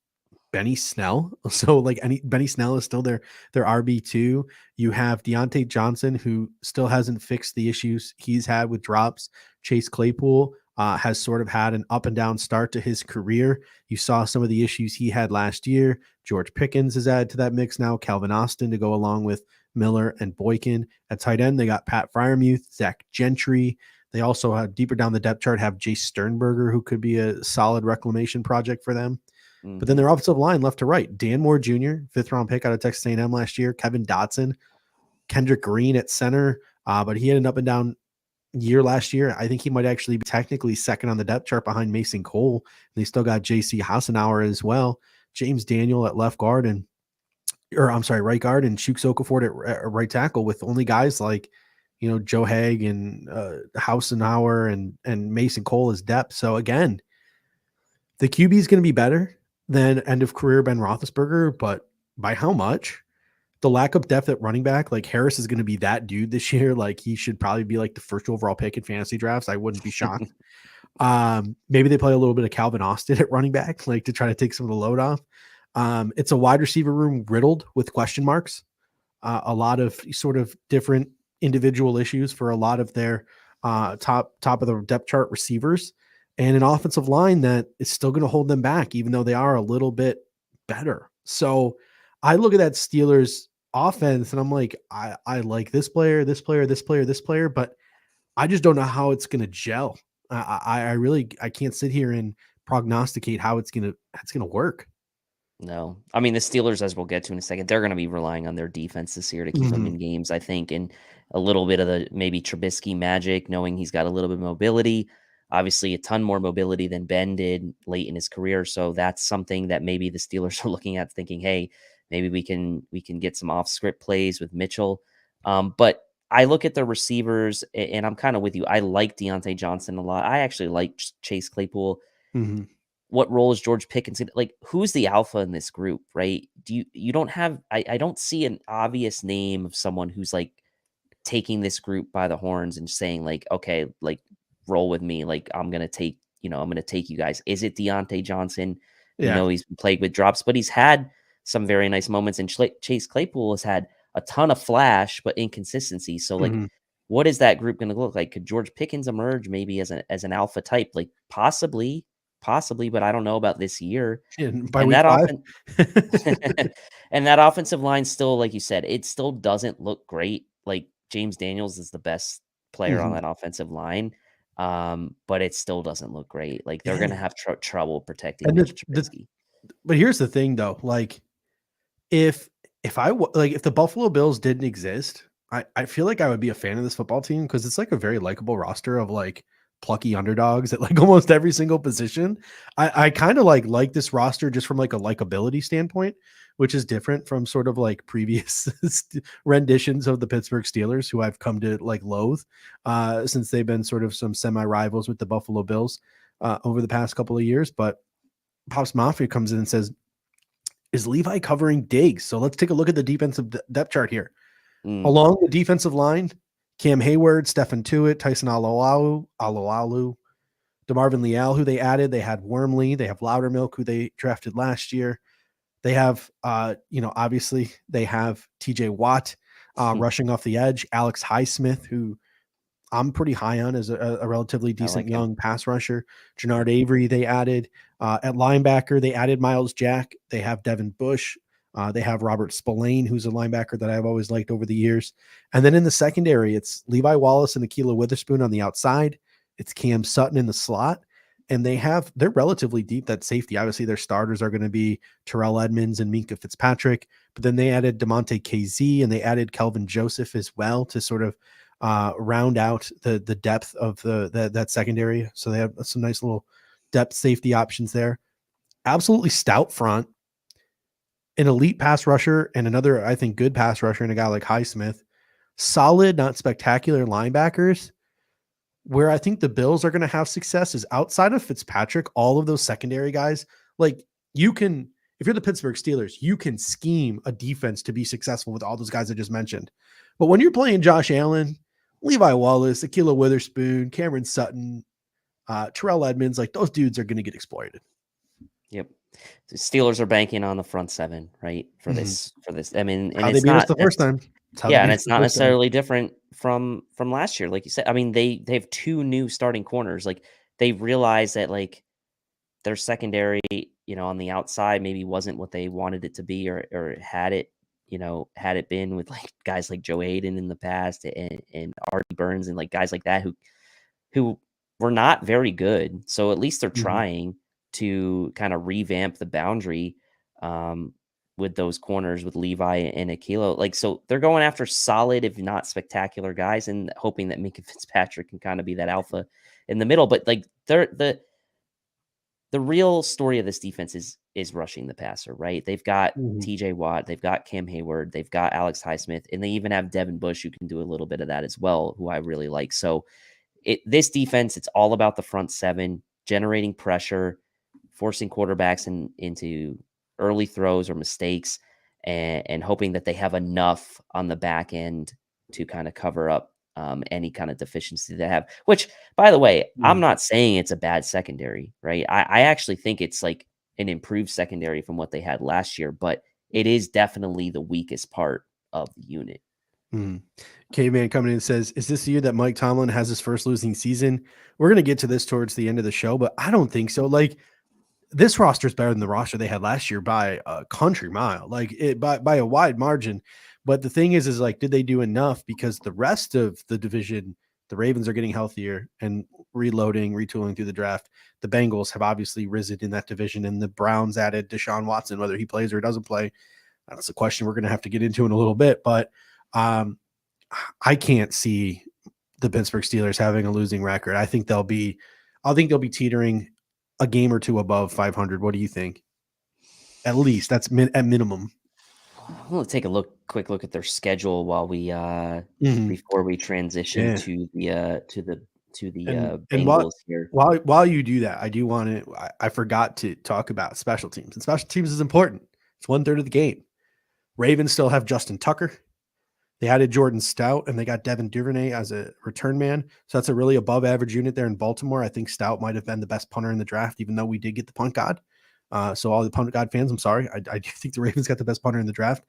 Benny Snell. So like Benny Snell is still their RB2. You have Deontay Johnson, who still hasn't fixed the issues he's had with drops. Chase Claypool has sort of had an up and down start to his career. You saw some of the issues he had last year. George Pickens is added to that mix now. Calvin Austin to go along with Miller and Boykin. At tight end, they got Pat Freiermuth, Zach Gentry. They also have deeper down the depth chart have Jace Sternberger, who could be a solid reclamation project for them. But then their offensive line left to right, Dan Moore Jr., 5th round pick out of Texas A&M last year, Kevin Dotson, Kendrick Green at center, but he had an up and down year last year. I think he might actually be technically second on the depth chart behind Mason Cole. They still got J.C. Hassenauer as well, James Daniel at right guard, and Chuks Okafor at right tackle, with only guys like, Joe Haig and Hassenauer and Mason Cole as depth. So again, the QB is going to be better than end of career Ben Roethlisberger, but by how much? The lack of depth at running back, like Harris is going to be that dude this year. Like he should probably be like the first overall pick in fantasy drafts. I wouldn't be shocked. Maybe they play a little bit of Calvin Austin at running back, like to try to take some of the load off. It's a wide receiver room riddled with question marks. A lot of sort of different individual issues for a lot of their top of the depth chart receivers, and an offensive line that is still going to hold them back, even though they are a little bit better. So I look at that Steelers offense and I'm like, I like this player, but I just don't know how it's going to gel. I can't sit here and prognosticate how it's going to work. No, I mean, the Steelers, as we'll get to in a second, they're going to be relying on their defense this year to keep them in games, I think, and a little bit of the maybe Trubisky magic, knowing he's got a little bit of mobility, obviously a ton more mobility than Ben did late in his career. So that's something that maybe the Steelers are looking at, thinking, hey, maybe we can get some off script plays with Mitchell. But I look at the receivers and I'm kind of with you. I like Deontay Johnson a lot. I actually like Chase Claypool. Mm-hmm. What role is George Pickens? Like, who's the alpha in this group, right? You don't have, I don't see an obvious name of someone who's like taking this group by the horns and saying like, okay, like roll with me. Like I'm going to take you guys. Is it Deontay Johnson? Yeah. He's been plagued with drops, but he's had some very nice moments, and Chase Claypool has had a ton of flash, but inconsistency. So like, what is that group going to look like? Could George Pickens emerge maybe as an alpha type? Like possibly, but I don't know about this year. By week 5. And that offensive line still, like you said, it still doesn't look great. Like James Daniels is the best player on that offensive line. But it still doesn't look great. Like they're going to have trouble protecting Mitch Trubisky. But here's the thing though, like if the Buffalo Bills didn't exist, I feel like I would be a fan of this football team, because it's like a very likable roster of like plucky underdogs at like almost every single position. I kind of like this roster just from like a likability standpoint, which is different from sort of like previous renditions of the Pittsburgh Steelers, who I've come to like loathe since they've been sort of some semi-rivals with the Buffalo Bills over the past couple of years. But Pops Mafia comes in and says, is Levi covering Diggs? So let's take a look at the defensive depth chart here. Along the defensive line, Cam Hayward, Stephen Tuitt, Tyson Alualu, DeMarvin Leal, who they added. They had Wormley. They have Loudermilk, who they drafted last year. They have, obviously they have TJ Watt rushing off the edge. Alex Highsmith, who I'm pretty high on as a relatively decent young pass rusher. Jannard Avery, they added. At linebacker, they added Miles Jack. They have Devin Bush. They have Robert Spillane, who's a linebacker that I've always liked over the years. And then in the secondary, it's Levi Wallace and Akila Witherspoon on the outside. It's Cam Sutton in the slot. And they're relatively deep at safety. Obviously, their starters are going to be Terrell Edmonds and Minkah Fitzpatrick. But then they added DeMonte KZ and they added Kelvin Joseph as well to sort of round out the depth of that secondary. So they have some nice little depth safety options there. Absolutely stout front. An elite pass rusher and another, I think, good pass rusher and a guy like Highsmith. Solid, not spectacular linebackers. Where I think the Bills are going to have success is outside of Fitzpatrick, all of those secondary guys. Like you can, if you're the Pittsburgh Steelers, you can scheme a defense to be successful with all those guys I just mentioned. But when you're playing Josh Allen Levi Wallace, Akilah Witherspoon, Cameron Sutton, Terrell Edmonds, like those dudes are going to get exploited. Yep. The Steelers are banking on the front seven, right? For this. I mean, and How they it's beat us not the first time. Yeah, and it's not necessarily different from last year. Like you said, I mean, they have 2 new starting corners. Like they realized that like their secondary, on the outside maybe wasn't what they wanted it to be or had it been with like guys like Joe Hayden in the past and Artie Burns and like guys like that who were not very good. So at least they're trying to kind of revamp the boundary with those corners with Levi and Akilah. Like, so they're going after solid, if not spectacular guys and hoping that Minka Fitzpatrick can kind of be that alpha in the middle. But like the real story of this defense is rushing the passer, right? They've got TJ Watt, they've got Cam Hayward, they've got Alex Highsmith, and they even have Devin Bush who can do a little bit of that as well, who I really like. So this defense, it's all about the front seven, generating pressure, forcing quarterbacks into early throws or mistakes, and hoping that they have enough on the back end to kind of cover up any kind of deficiency they have. Which, by the way, I'm not saying it's a bad secondary, right? I actually think it's like an improved secondary from what they had last year, but it is definitely the weakest part of the unit. Caveman coming in says, is this the year that Mike Tomlin has his first losing season? We're going to get to this towards the end of the show, but I don't think so. Like, this roster is better than the roster they had last year by a country mile, like by a wide margin. But the thing is like, did they do enough? Because the rest of the division, the Ravens are getting healthier and reloading, retooling through the draft. The Bengals have obviously risen in that division, and the Browns added Deshaun Watson, whether he plays or doesn't play. That's a question we're going to have to get into in a little bit, but I can't see the Pittsburgh Steelers having a losing record. I think they'll be teetering a game or two above 500. What do you think? At least that's at minimum. I'm going to take a quick look at their schedule while we before we transition to the Bengals here. While you do that, I do want to. I forgot to talk about special teams, and special teams is important. It's 1/3 of the game. Ravens still have Justin Tucker. They added Jordan Stout, and they got Devin Duvernay as a return man. So that's a really above average unit there in Baltimore. I think Stout might have been the best punter in the draft, even though we did get the punt god. So all the punt god fans, I'm sorry. I do think the Ravens got the best punter in the draft,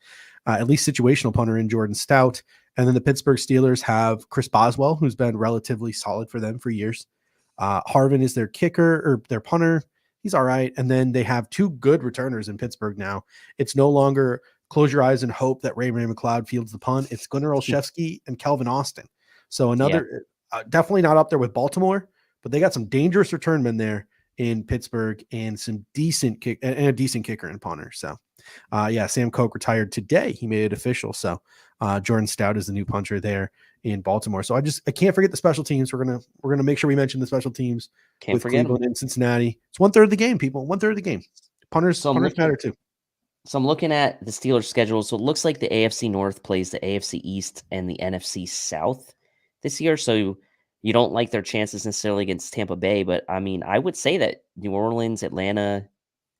at least situational punter in Jordan Stout. And then the Pittsburgh Steelers have Chris Boswell, who's been relatively solid for them for years. Harvin is their kicker or their punter. He's all right. And then they have 2 good returners in Pittsburgh now. It's no longer close your eyes and hope that Ray McLeod fields the punt. It's Gunnar Olszewski and Kelvin Austin. So another, definitely not up there with Baltimore, but they got some dangerous return men there in Pittsburgh and some decent kick and a decent kicker and punter. So Sam Koch retired today. He made it official. So Jordan Stout is the new punter there in Baltimore. So I can't forget the special teams. We're gonna make sure we mention the special teams with Cleveland and Cincinnati. It's 1/3 of the game, people. 1/3 of the game. Punters matter too. So I'm looking at the Steelers schedule. So it looks like the AFC North plays the AFC East and the NFC South this year. So you don't like their chances necessarily against Tampa Bay, but I mean, I would say that New Orleans, Atlanta,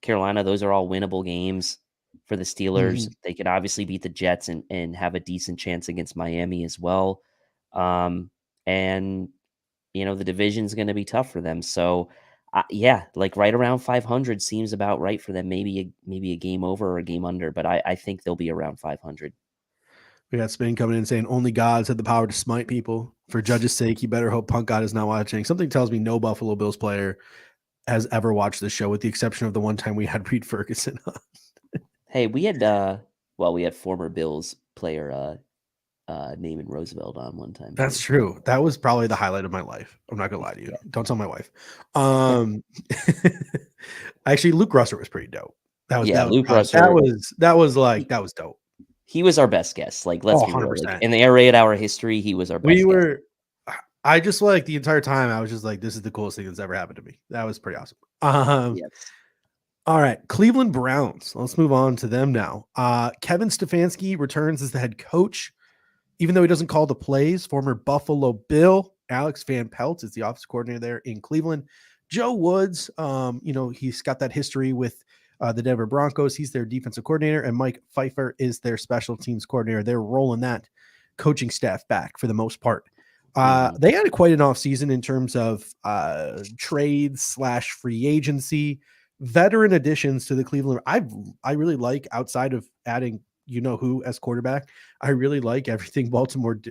Carolina, those are all winnable games for the Steelers. They could obviously beat the Jets and have a decent chance against Miami as well. And the division's going to be tough for them. So like right around 500 seems about right for them. Maybe a game over or a game under, but I think they'll be around 500. We got Spain coming in saying only gods had the power to smite people. For judge's sake, you better hope Punk God is not watching. Something tells me no Buffalo Bills player has ever watched this show, with the exception of the one time we had Reed Ferguson on. Hey, we had former Bills player Naaman Roosevelt on one time. That's true. That was probably the highlight of my life. I'm not gonna lie to you. Don't tell my wife. Actually, Luke Russer was pretty dope. Luke Russer. That was dope. He was our best guest. Like, let's be real. Like, in the Air Raid Hour history, he was our best guest. I just the entire time I was just like, this is the coolest thing that's ever happened to me. That was pretty awesome. Yes. All right, Cleveland Browns. Let's move on to them now. Kevin Stefanski returns as the head coach, even though he doesn't call the plays. Former Buffalo Bill Alex Van Pelt is the offensive coordinator there in Cleveland. Joe Woods, he's got that history with the Denver Broncos. He's their defensive coordinator, and Mike Pfeiffer is their special teams coordinator. They're rolling that coaching staff back for the most part. They had quite an offseason in terms of trades / free agency, veteran additions to the Cleveland. I really like, outside of adding who as quarterback, I really like everything Cleveland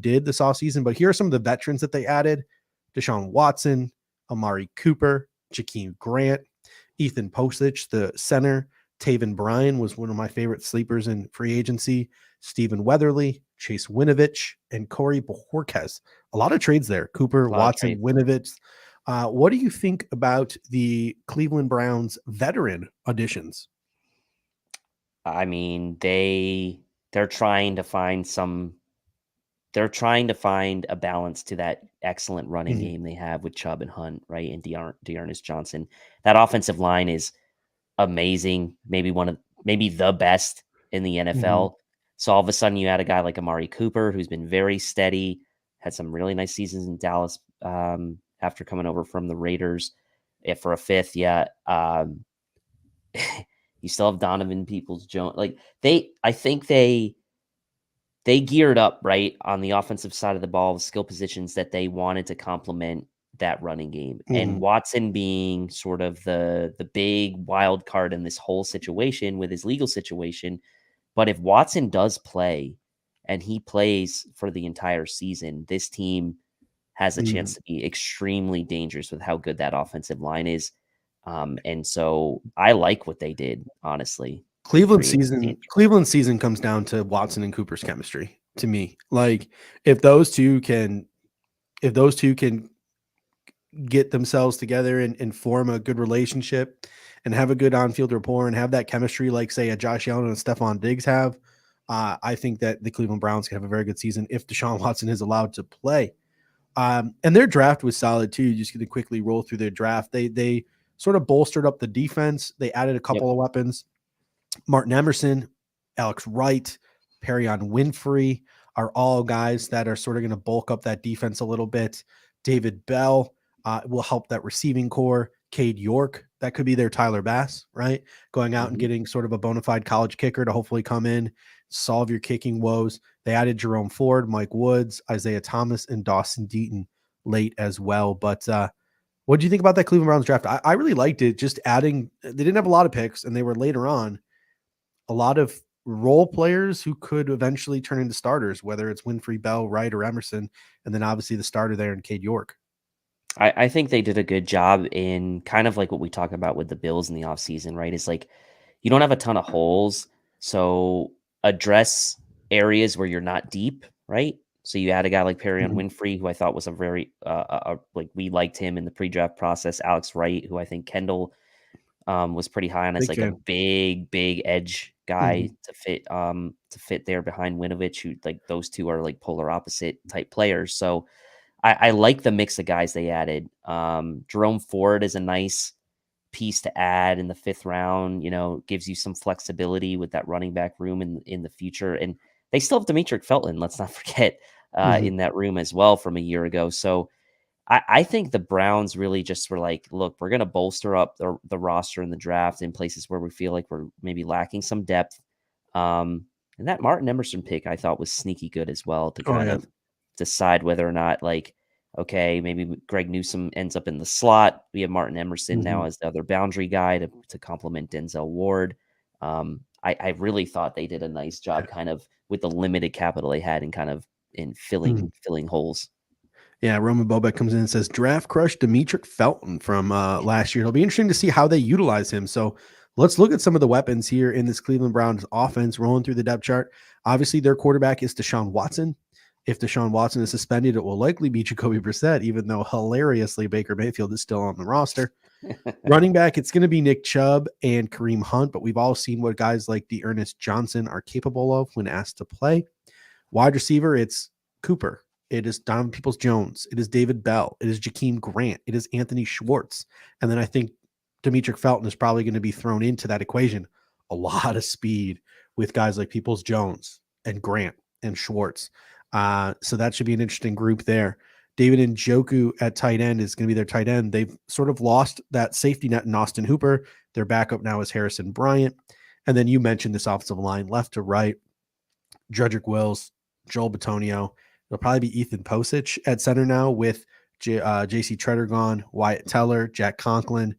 did this offseason. But here are some of the veterans that they added: Deshaun Watson, Amari Cooper, Jakeem Grant, Ethan Posich, the center. Taven Bryan was one of my favorite sleepers in free agency. Stephen Weatherly, Chase Winovich, and Corey Bojorquez. A lot of trades there. Cooper, Watson, Winovich. What do you think about the Cleveland Browns veteran additions? I mean, they're trying to find a balance to that excellent running game they have with Chubb and Hunt, right? And Dearness Johnson. That offensive line is amazing. Maybe the best in the NFL. So all of a sudden you had a guy like Amari Cooper, who's been very steady, had some really nice seasons in Dallas after coming over from the Raiders for a fifth. Yeah. You still have Donovan Peoples-Jones. I think they geared up right on the offensive side of the ball with skill positions that they wanted to complement that running game. And Watson being sort of the big wild card in this whole situation with his legal situation. But if Watson does play and he plays for the entire season, this team has a chance to be extremely dangerous with how good that offensive line is. And so I like what they did, honestly. Cleveland season comes down to Watson and Cooper's chemistry to me. Like if those two can get themselves together and form a good relationship and have a good on-field rapport and have that chemistry, like say a Josh Allen and Stephon Diggs have, I think that the Cleveland Browns can have a very good season if Deshaun Watson is allowed to play. And their draft was solid too. Just going to quickly roll through their draft. They sort of bolstered up the defense. They added a couple of weapons. Martin Emerson, Alex Wright, Perion Winfrey are all guys that are sort of going to bulk up that defense a little bit. David Bell will help that receiving core. Cade York, that could be their Tyler Bass, right? Going out and getting sort of a bona fide college kicker to hopefully come in, solve your kicking woes. They added Jerome Ford, Mike Woods, Isaiah Thomas, and Dawson Deaton late as well. But what do you think about that Cleveland Browns draft? I really liked it. Just adding, they didn't have a lot of picks, and they were later on a lot of role players who could eventually turn into starters, whether it's Winfrey, Bell, Wright, or Emerson, and then obviously the starter there in Cade York. I think they did a good job in kind of like what we talk about with the Bills in the offseason, right? It's like you don't have a ton of holes, so address areas where you're not deep, right? So you had a guy like Perion Winfrey, who I thought was a very like we liked him in the pre-draft process. Alex Wright, who I think Kendall was pretty high on as like a big edge guy to fit there behind Winovich, who like those two are like polar opposite type players. So I like the mix of guys they added. Jerome Ford is a nice piece to add in the 5th round, gives you some flexibility with that running back room in the future. And they still have Demetric Felton, let's not forget, in that room as well from a year ago. So I think the Browns really just were like, look, we're going to bolster up the roster in the draft in places where we feel like we're maybe lacking some depth. And that Martin Emerson pick I thought was sneaky good as well to kind of decide whether or not like, okay, maybe Greg Newsome ends up in the slot. We have Martin Emerson now as the other boundary guy to complement Denzel Ward. I really thought they did a nice job kind of with the limited capital they had and kind of in filling holes. Yeah, Roman Bobek comes in and says, draft crush Demetric Felton from last year. It'll be interesting to see how they utilize him. So let's look at some of the weapons here in this Cleveland Browns offense rolling through the depth chart. Obviously, their quarterback is Deshaun Watson. If Deshaun Watson is suspended, it will likely be Jacoby Brissett, even though hilariously Baker Mayfield is still on the roster. Running back, it's going to be Nick Chubb and Kareem Hunt, but we've all seen what guys like Dearness Johnson are capable of when asked to play. Wide receiver, it's Cooper. It is Donovan Peoples-Jones. It is David Bell. It is Jakeem Grant. It is Anthony Schwartz. And then I think Demetric Felton is probably going to be thrown into that equation. A lot of speed with guys like Peoples-Jones and Grant and Schwartz. So that should be an interesting group there. David Njoku at tight end is going to be their tight end. They've sort of lost that safety net in Austin Hooper. Their backup now is Harrison Bryant. And then you mentioned this offensive line left to right. Jedrick Wills, Joel Bitonio, It'll probably be Ethan Posich at center now with J.C. Treader gone, Wyatt Teller, Jack Conklin.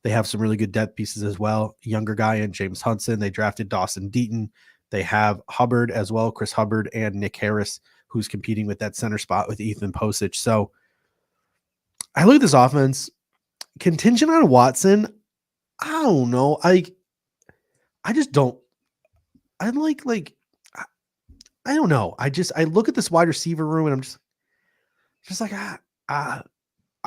They have some really good depth pieces as well. Younger guy in James Hudson. They drafted Dawson Deaton. They have Hubbard as well, Chris Hubbard and Nick Harris, who's competing with that center spot with Ethan Posich. So I look at this offense, contingent on Watson. I don't know. I just don't. I I don't know. I look at this wide receiver room and I'm just like, I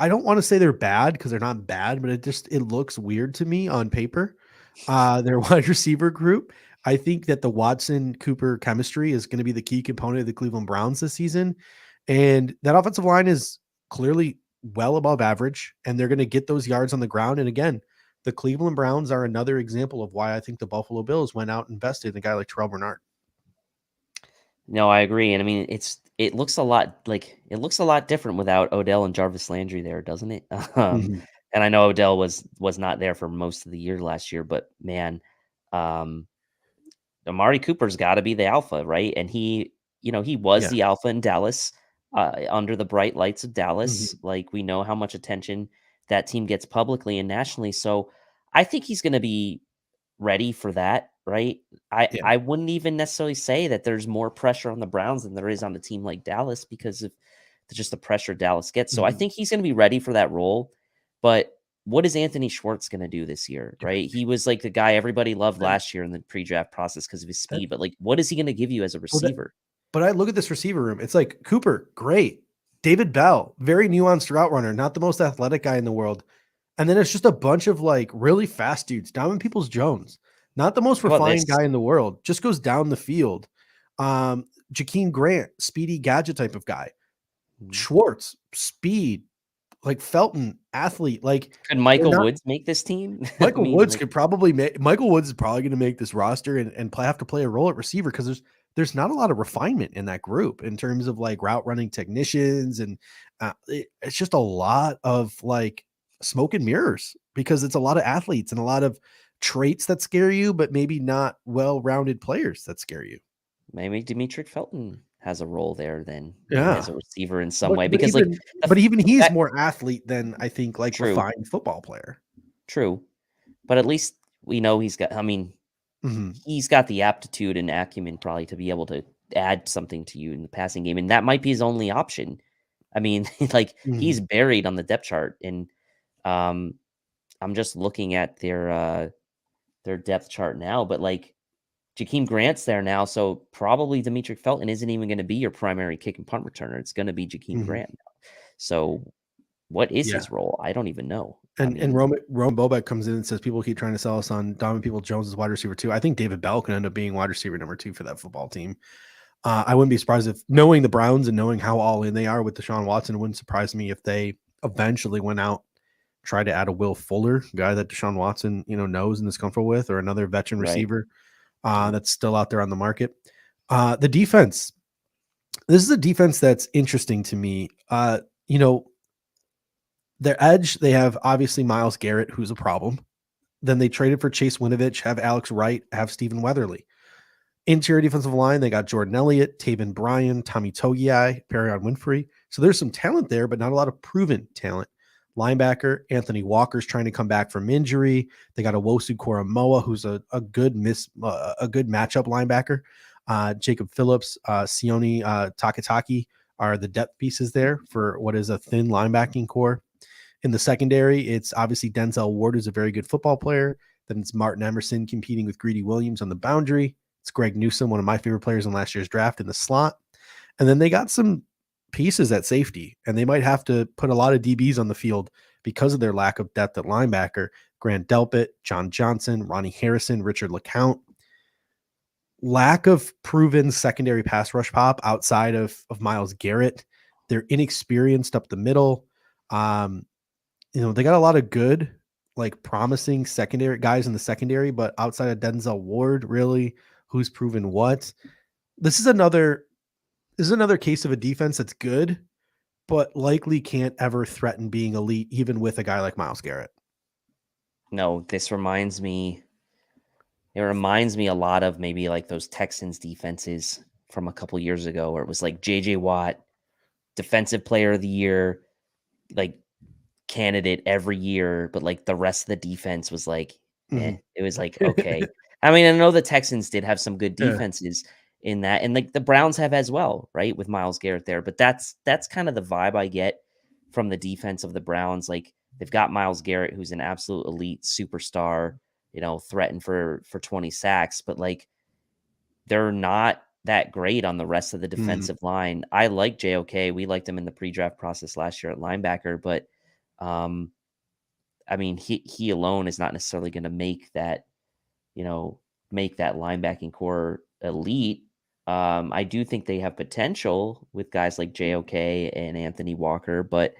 don't want to say they're bad because they're not bad, but it looks weird to me on paper. Their wide receiver group. I think that the Watson Cooper chemistry is going to be the key component of the Cleveland Browns this season. And that offensive line is clearly well above average, and they're going to get those yards on the ground. And again, the Cleveland Browns are another example of why I think the Buffalo Bills went out and invested in a guy like Terrell Bernard. No, I agree. And I mean, it looks a lot different without Odell and Jarvis Landry there, doesn't it? Mhm. And I know Odell was not there for most of the year last year, but man, Amari Cooper's got to be the alpha, right? And he was Yeah. the alpha in Dallas, under the bright lights of Dallas. Mhm. Like, we know how much attention that team gets publicly and nationally. So I think he's going to be ready for that, right? Yeah. I wouldn't even necessarily say that there's more pressure on the Browns than there is on a team like Dallas because of just the pressure Dallas gets. So I Mhm. think he's going to be ready for that role. But what is Anthony Schwartz going to do this year, right? He was like the guy everybody loved last year in the pre-draft process because of his speed. But like, what is he going to give you as a receiver? But I look at this receiver room. It's like Cooper, great. David Bell, very nuanced route runner, not the most athletic guy in the world. And then it's just a bunch of like really fast dudes. Diamond Peoples-Jones, not the most How about refined this? guy in the world, just goes down the field. Jakeem Grant, speedy gadget type of guy. Schwartz, speed, like Felton, athlete. Like, Could Michael Woods make this team? Michael I mean, Woods like, could probably make. Michael Woods is probably going to make this roster and have to play a role at receiver because there's not a lot of refinement in that group in terms of like route running technicians, and it's just a lot of like smoke and mirrors because it's a lot of athletes and a lot of traits that scare you, but maybe not well-rounded players that scare you. maybe Dimitri Felton has a role there then, Yeah. as a receiver in some way. But Because even he's fact- more athlete than I think like True. refined football player. True. But at least we know he's got, Mhm. he's got the aptitude and acumen probably to be able to add something to you in the passing game. And that might be his only option. I mean, like, he's Mhm. buried on the depth chart. And I'm just looking at their depth chart now, but like, Jakeem Grant's there now, so probably Dimitri Felton isn't even going to be your primary kick and punt returner. It's going to be Jakeem Mhm. Grant now. So what is Yeah. his role? I don't even know. And Roman Bobek comes in and says people keep trying to sell us on Donovan Peoples-Jones as wide receiver 2. I think David Bell can end up being wide receiver number 2 for that football team. I wouldn't be surprised if, knowing the Browns and knowing how all in they are with Deshaun Watson, it wouldn't surprise me if they eventually went out, tried to add a Will Fuller, guy that Deshaun Watson knows and is comfortable with, or another veteran Right. receiver that's still out there on the market. The defense. This is a defense that's interesting to me. Their edge, they have obviously Myles Garrett, who's a problem. Then they traded for Chase Winovich, have Alex Wright, have Stephen Weatherly. Interior defensive line, they got Jordan Elliott, Taven Bryan, Tommy Togiai, Perion Winfrey. So there's some talent there, but not a lot of proven talent. Linebacker, Anthony Walker's trying to come back from injury. They got Owosu Koromoa, who's a good matchup linebacker. Jacob Phillips, Sione Takataki are the depth pieces there for what is a thin linebacking core. In the secondary, it's obviously Denzel Ward, who's a very good football player. Then it's Martin Emerson competing with Greedy Williams on the boundary. It's Greg Newsome, one of my favorite players in last year's draft, in the slot. And then they got some pieces at safety, and they might have to put a lot of DBs on the field because of their lack of depth at linebacker. Grant Delpit, John Johnson, Ronnie Harrison, Richard LeCount. Lack of proven secondary pass rush pop outside of Myles Garrett. They're inexperienced up the middle. They got a lot of good, like, promising secondary guys in the secondary, but outside of Denzel Ward, really, who's proven what? This is another case of a defense that's good, but likely can't ever threaten being elite, even with a guy like Myles Garrett. No, this reminds me. It reminds me a lot of maybe like those Texans defenses from a couple years ago, where it was like J.J. Watt, defensive player of the year, like candidate every year, but like the rest of the defense was like, it was like, okay. I mean, I know the Texans did have some good defenses in that, and like the Browns have as well, right? With Myles Garrett there. But that's kind of the vibe I get from the defense of the Browns. Like they've got Myles Garrett, who's an absolute elite superstar, threatened for 20 sacks, but like they're not that great on the rest of the defensive line. I like JOK. We liked him in the pre-draft process last year at linebacker, but I mean, he alone is not necessarily going to make that linebacking core elite. I do think they have potential with guys like JOK and Anthony Walker, but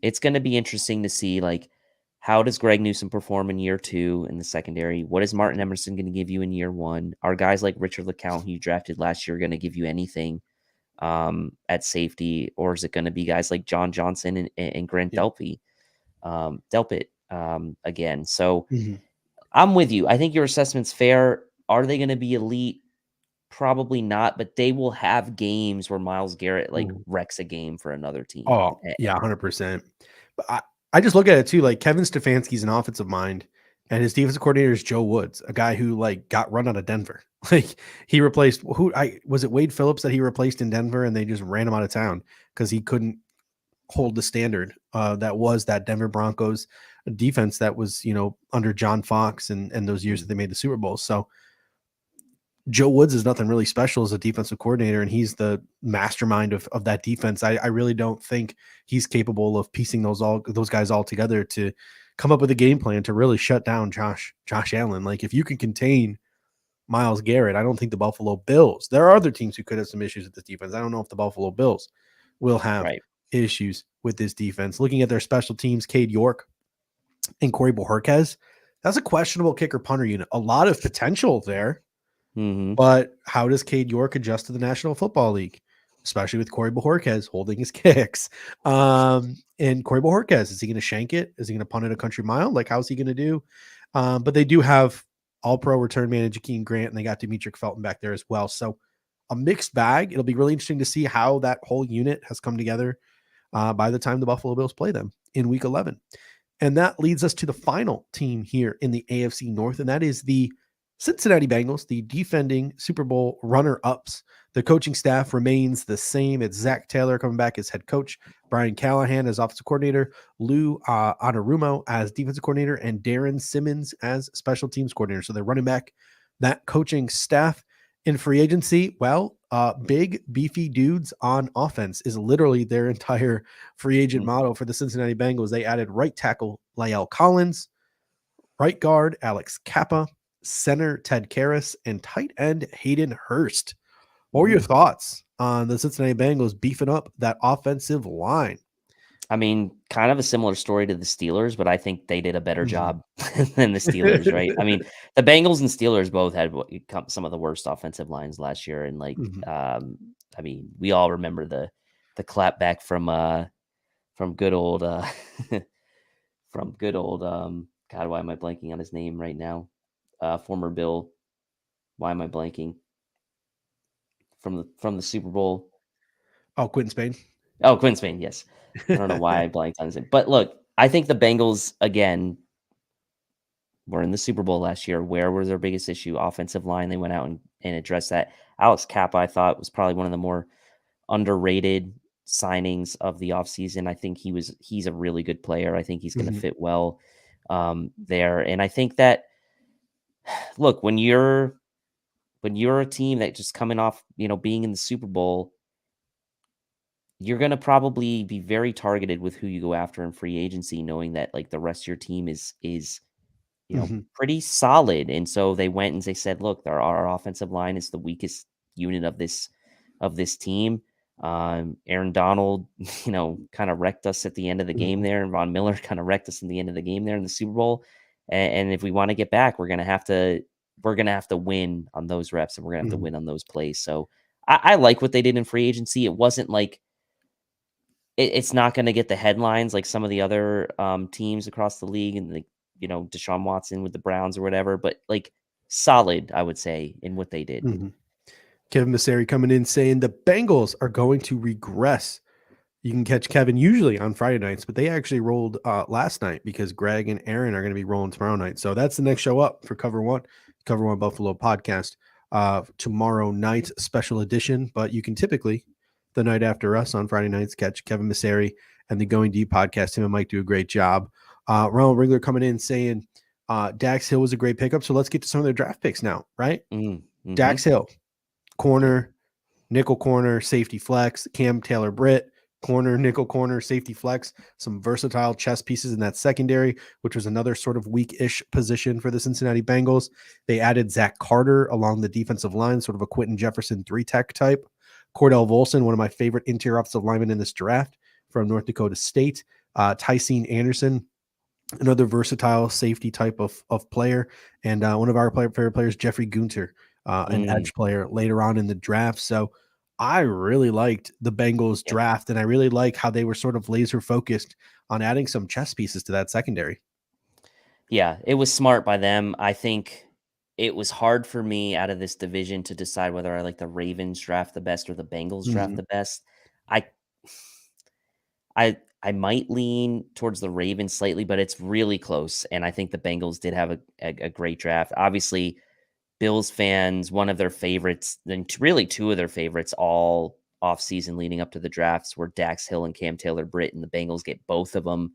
it's going to be interesting to see, like, how does Greg Newsome perform in year 2 in the secondary? What is Martin Emerson going to give you in year 1? Are guys like Richard LeCount, who you drafted last year, going to give you anything at safety? Or is it going to be guys like John Johnson and Grant Delpit again? So I'm with you. I think your assessment's fair. Are they going to be elite? Probably not, but they will have games where Myles Garrett wrecks a game for another team. Oh, yeah, 100%. But I just look at it too. Like Kevin Stefanski's an offensive mind, and his defensive coordinator is Joe Woods, a guy who like got run out of Denver. Like he replaced was it Wade Phillips that he replaced in Denver, and they just ran him out of town because he couldn't hold the standard that was that Denver Broncos defense that was under John Fox and those years that they made the Super Bowl. So Joe Woods is nothing really special as a defensive coordinator, and he's the mastermind of that defense. I really don't think he's capable of piecing those guys all together to come up with a game plan to really shut down Josh Allen. Like if you can contain Myles Garrett, I don't think the Buffalo Bills. There are other teams who could have some issues with this defense. I don't know if the Buffalo Bills will have issues with this defense. Looking at their special teams, Cade York and Corey Bojorquez, that's a questionable kicker punter unit. A lot of potential there. But how does Cade York adjust to the National Football League, especially with Corey Bojorquez holding his kicks? And Corey Bojorquez, is he going to shank it? Is he going to punt it a country mile? Like, how's he going to do? But they do have all-pro return man Jakeem Grant, and they got Demetric Felton back there as well. So a mixed bag. It'll be really interesting to see how that whole unit has come together by the time the Buffalo Bills play them in Week 11. And that leads us to the final team here in the AFC North, and that is the Cincinnati Bengals, the defending Super Bowl runner-ups. The coaching staff remains the same. It's Zach Taylor coming back as head coach, Brian Callahan as offensive coordinator, Lou Anarumo as defensive coordinator, and Darren Simmons as special teams coordinator. So they're running back that coaching staff. In free agency, big, beefy dudes on offense is literally their entire free agent motto for the Cincinnati Bengals. They added right tackle La'el Collins, right guard Alex Kappa, center Ted Karras, and tight end Hayden Hurst. What were your thoughts on the Cincinnati Bengals beefing up that offensive line? I mean, kind of a similar story to the Steelers, but I think they did a better job than the Steelers, right? I mean, the Bengals and Steelers both had some of the worst offensive lines last year, and like, I mean, we all remember the clapback from good old God, why am I blanking on his name right now? Former Bill. Why am I blanking? From the Super Bowl. Oh, Quentin Spain. Oh, Quentin Spain, yes. I don't know why I blanked on his name. But look, I think the Bengals, again, were in the Super Bowl last year. Where was their biggest issue? Offensive line. They went out and addressed that. Alex Kappa, I thought, was probably one of the more underrated signings of the offseason. I think he's a really good player. I think he's going to fit well there. And I think that, look, when you're a team that just coming off, being in the Super Bowl, you're going to probably be very targeted with who you go after in free agency, knowing that like the rest of your team is pretty solid. And so they went and they said, look, our offensive line is the weakest unit of this team. Aaron Donald, kind of wrecked us at the end of the game there. And Von Miller kind of wrecked us in the end of the game there in the Super Bowl. And if we want to get back, we're going to have to win on those reps, and we're going to have to win on those plays. So I like what they did in free agency. It wasn't like, it's not going to get the headlines like some of the other teams across the league, and Deshaun Watson with the Browns or whatever, but like solid, I would say, in what they did. Kevin Masseri coming in saying the Bengals are going to regress. You can catch Kevin usually on Friday nights, but they actually rolled last night because Greg and Aaron are going to be rolling tomorrow night. So that's the next show up for Cover One Buffalo podcast tomorrow night special edition. But you can typically the night after us on Friday nights catch Kevin Masseri and the Going Deep podcast. Him and Mike do a great job. Ronald Ringler coming in saying Dax Hill was a great pickup. So let's get to some of their draft picks now, right? Mm-hmm. Dax Hill, corner, nickel corner, safety flex, Cam Taylor Britt, corner, nickel corner, safety flex, some versatile chess pieces in that secondary, which was another sort of weak-ish position for the Cincinnati Bengals. They added Zach Carter along the defensive line, sort of a Quentin Jefferson 3-tech type. Cordell Volson, one of my favorite interior offensive linemen in this draft from North Dakota State. Tycene Anderson, another versatile safety type of player. And one of our favorite players, Jeffrey Gunter, an edge player later on in the draft. So I really liked the Bengals draft, and I really like how they were sort of laser focused on adding some chess pieces to that secondary. Yeah, it was smart by them. I think it was hard for me out of this division to decide whether I like the Ravens draft the best or the Bengals draft the best. I might lean towards the Ravens slightly, but it's really close. And I think the Bengals did have a great draft. Obviously, Bills fans, one of their favorites, then really two of their favorites all offseason leading up to the drafts were Dax Hill and Cam Taylor Britt, and the Bengals get both of them.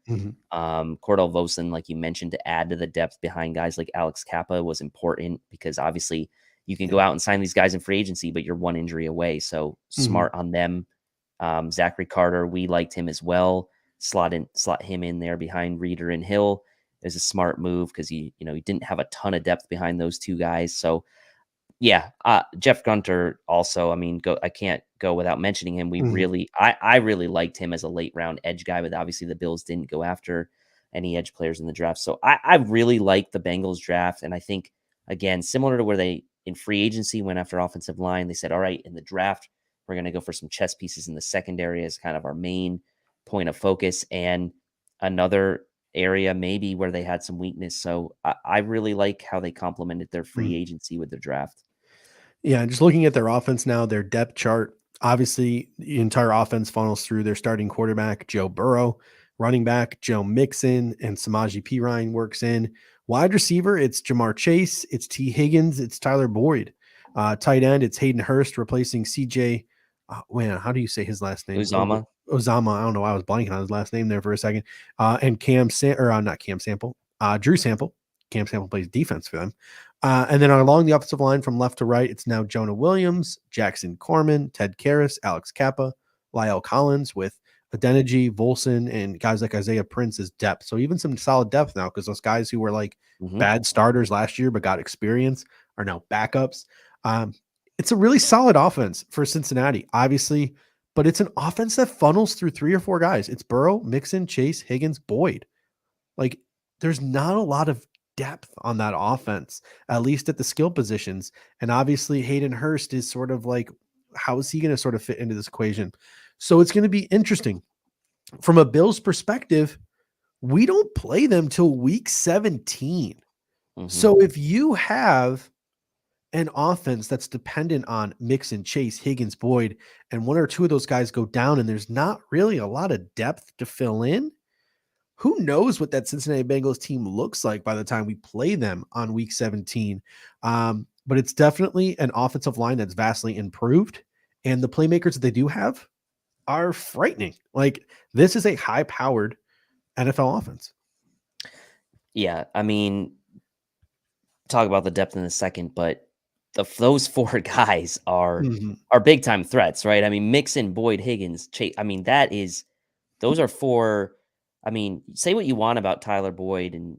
Cordell Volson, like you mentioned, to add to the depth behind guys like Alex Kappa was important because obviously you can go out and sign these guys in free agency, but you're one injury away. So smart on them. Zachary Carter, we liked him as well. Slot him in there behind Reeder and Hill is a smart move because he didn't have a ton of depth behind those two guys. So yeah, Jeff Gunter also, I can't go without mentioning him. I really liked him as a late round edge guy, but obviously the Bills didn't go after any edge players in the draft. So I really like the Bengals draft. And I think, again, similar to where they in free agency went after offensive line, they said, all right, in the draft, we're going to go for some chess pieces in the secondary as kind of our main point of focus, and another area maybe where they had some weakness. So I really like how they complemented their free agency with their draft. Yeah, just looking at their offense now, their depth chart, obviously the entire offense funnels through their starting quarterback, Joe Burrow, running back, Joe Mixon, and Samaje Perine works in. Wide receiver, it's Jamar Chase, it's T. Higgins, it's Tyler Boyd. Tight end, it's Hayden Hurst replacing CJ. How do you say his last name? Uzama. I don't know why I was blanking on his last name there for a second. And not Cam Sample, Drew Sample. Cam Sample plays defense for them. And then along the offensive line from left to right, it's now Jonah Williams, Jackson Corman, Ted Karras, Alex Kappa, Lyle Collins with Adeniji, Volson, and guys like Isaiah Prince as depth. So even some solid depth now because those guys who were like bad starters last year but got experience are now backups. It's a really solid offense for Cincinnati, obviously, but it's an offense that funnels through 3 or 4 guys. It's Burrow, Mixon, Chase, Higgins, Boyd. Like, there's not a lot of depth on that offense, at least at the skill positions. And obviously, Hayden Hurst is sort of like, how is he going to sort of fit into this equation? So it's going to be interesting. From a Bills perspective, we don't play them till week 17. So if you have an offense that's dependent on Mixon, Chase, Higgins, Boyd, and 1 or 2 of those guys go down, and there's not really a lot of depth to fill in, who knows what that Cincinnati Bengals team looks like by the time we play them on week 17. But it's definitely an offensive line that's vastly improved, and the playmakers that they do have are frightening. Like, this is a high-powered NFL offense. Yeah, talk about the depth in a second, but those 4 guys are big time threats, right? Mixon, Boyd, Higgins, Chase. Those are 4. Say what you want about Tyler Boyd, and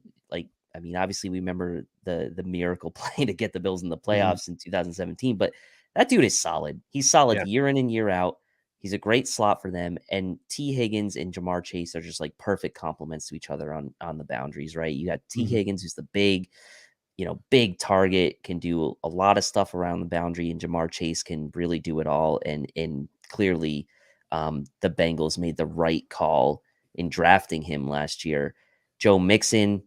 obviously we remember the miracle play to get the Bills in the playoffs in 2017, but that dude is solid. He's solid year in and year out. He's a great slot for them. And T. Higgins and Jamar Chase are just like perfect complements to each other on the boundaries, right? You got T. Higgins, who's the big target, can do a lot of stuff around the boundary, and Jamar Chase can really do it all. And clearly the Bengals made the right call in drafting him last year. Joe Mixon,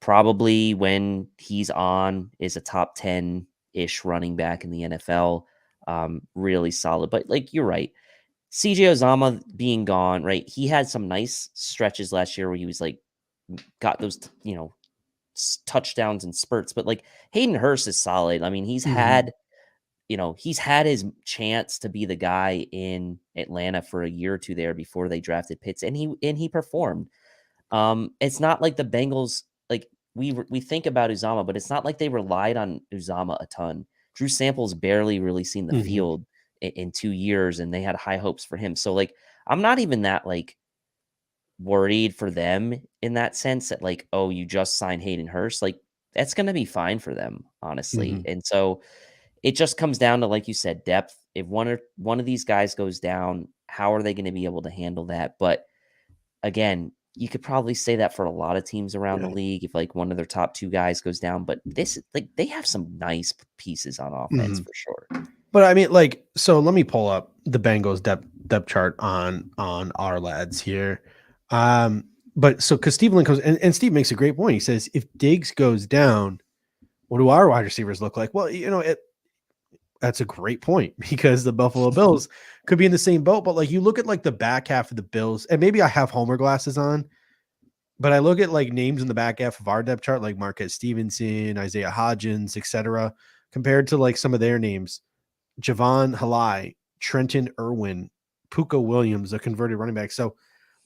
probably when he's on, is a top 10-ish running back in the NFL. really solid. But like you're right, CJ Uzomah being gone, right? He had some nice stretches last year where he was like got those touchdowns and spurts. But like Hayden Hurst is solid. I mean, he's had his chance to be the guy in Atlanta for a year or two there before they drafted Pitts, and he performed. It's not like the Bengals, like we think about Uzomah, but it's not like they relied on Uzomah a ton. Drew Sample's barely really seen the field in 2 years, and they had high hopes for him. So like, I'm not even that like worried for them in that sense that like, oh, you just signed Hayden Hurst. Like that's going to be fine for them, honestly. And so it just comes down to, like you said, depth. If one of these guys goes down, how are they going to be able to handle that? But again, you could probably say that for a lot of teams around the league if like one of their top 2 guys goes down. But this, like, they have some nice pieces on offense for sure. But I mean, like, so let me pull up the Bengals depth chart on our lads here. But so because Steve Lynn comes and Steve makes a great point. He says if Diggs goes down, what do our wide receivers look like? Well, that's a great point because the Buffalo Bills could be in the same boat. But like you look at like the back half of the Bills, and maybe I have Homer glasses on, but I look at like names in the back half of our depth chart, like Marquez Stevenson, Isaiah Hodgins, etc., compared to like some of their names, Javon Halai, Trenton Irwin, Puka Williams, a converted running back. So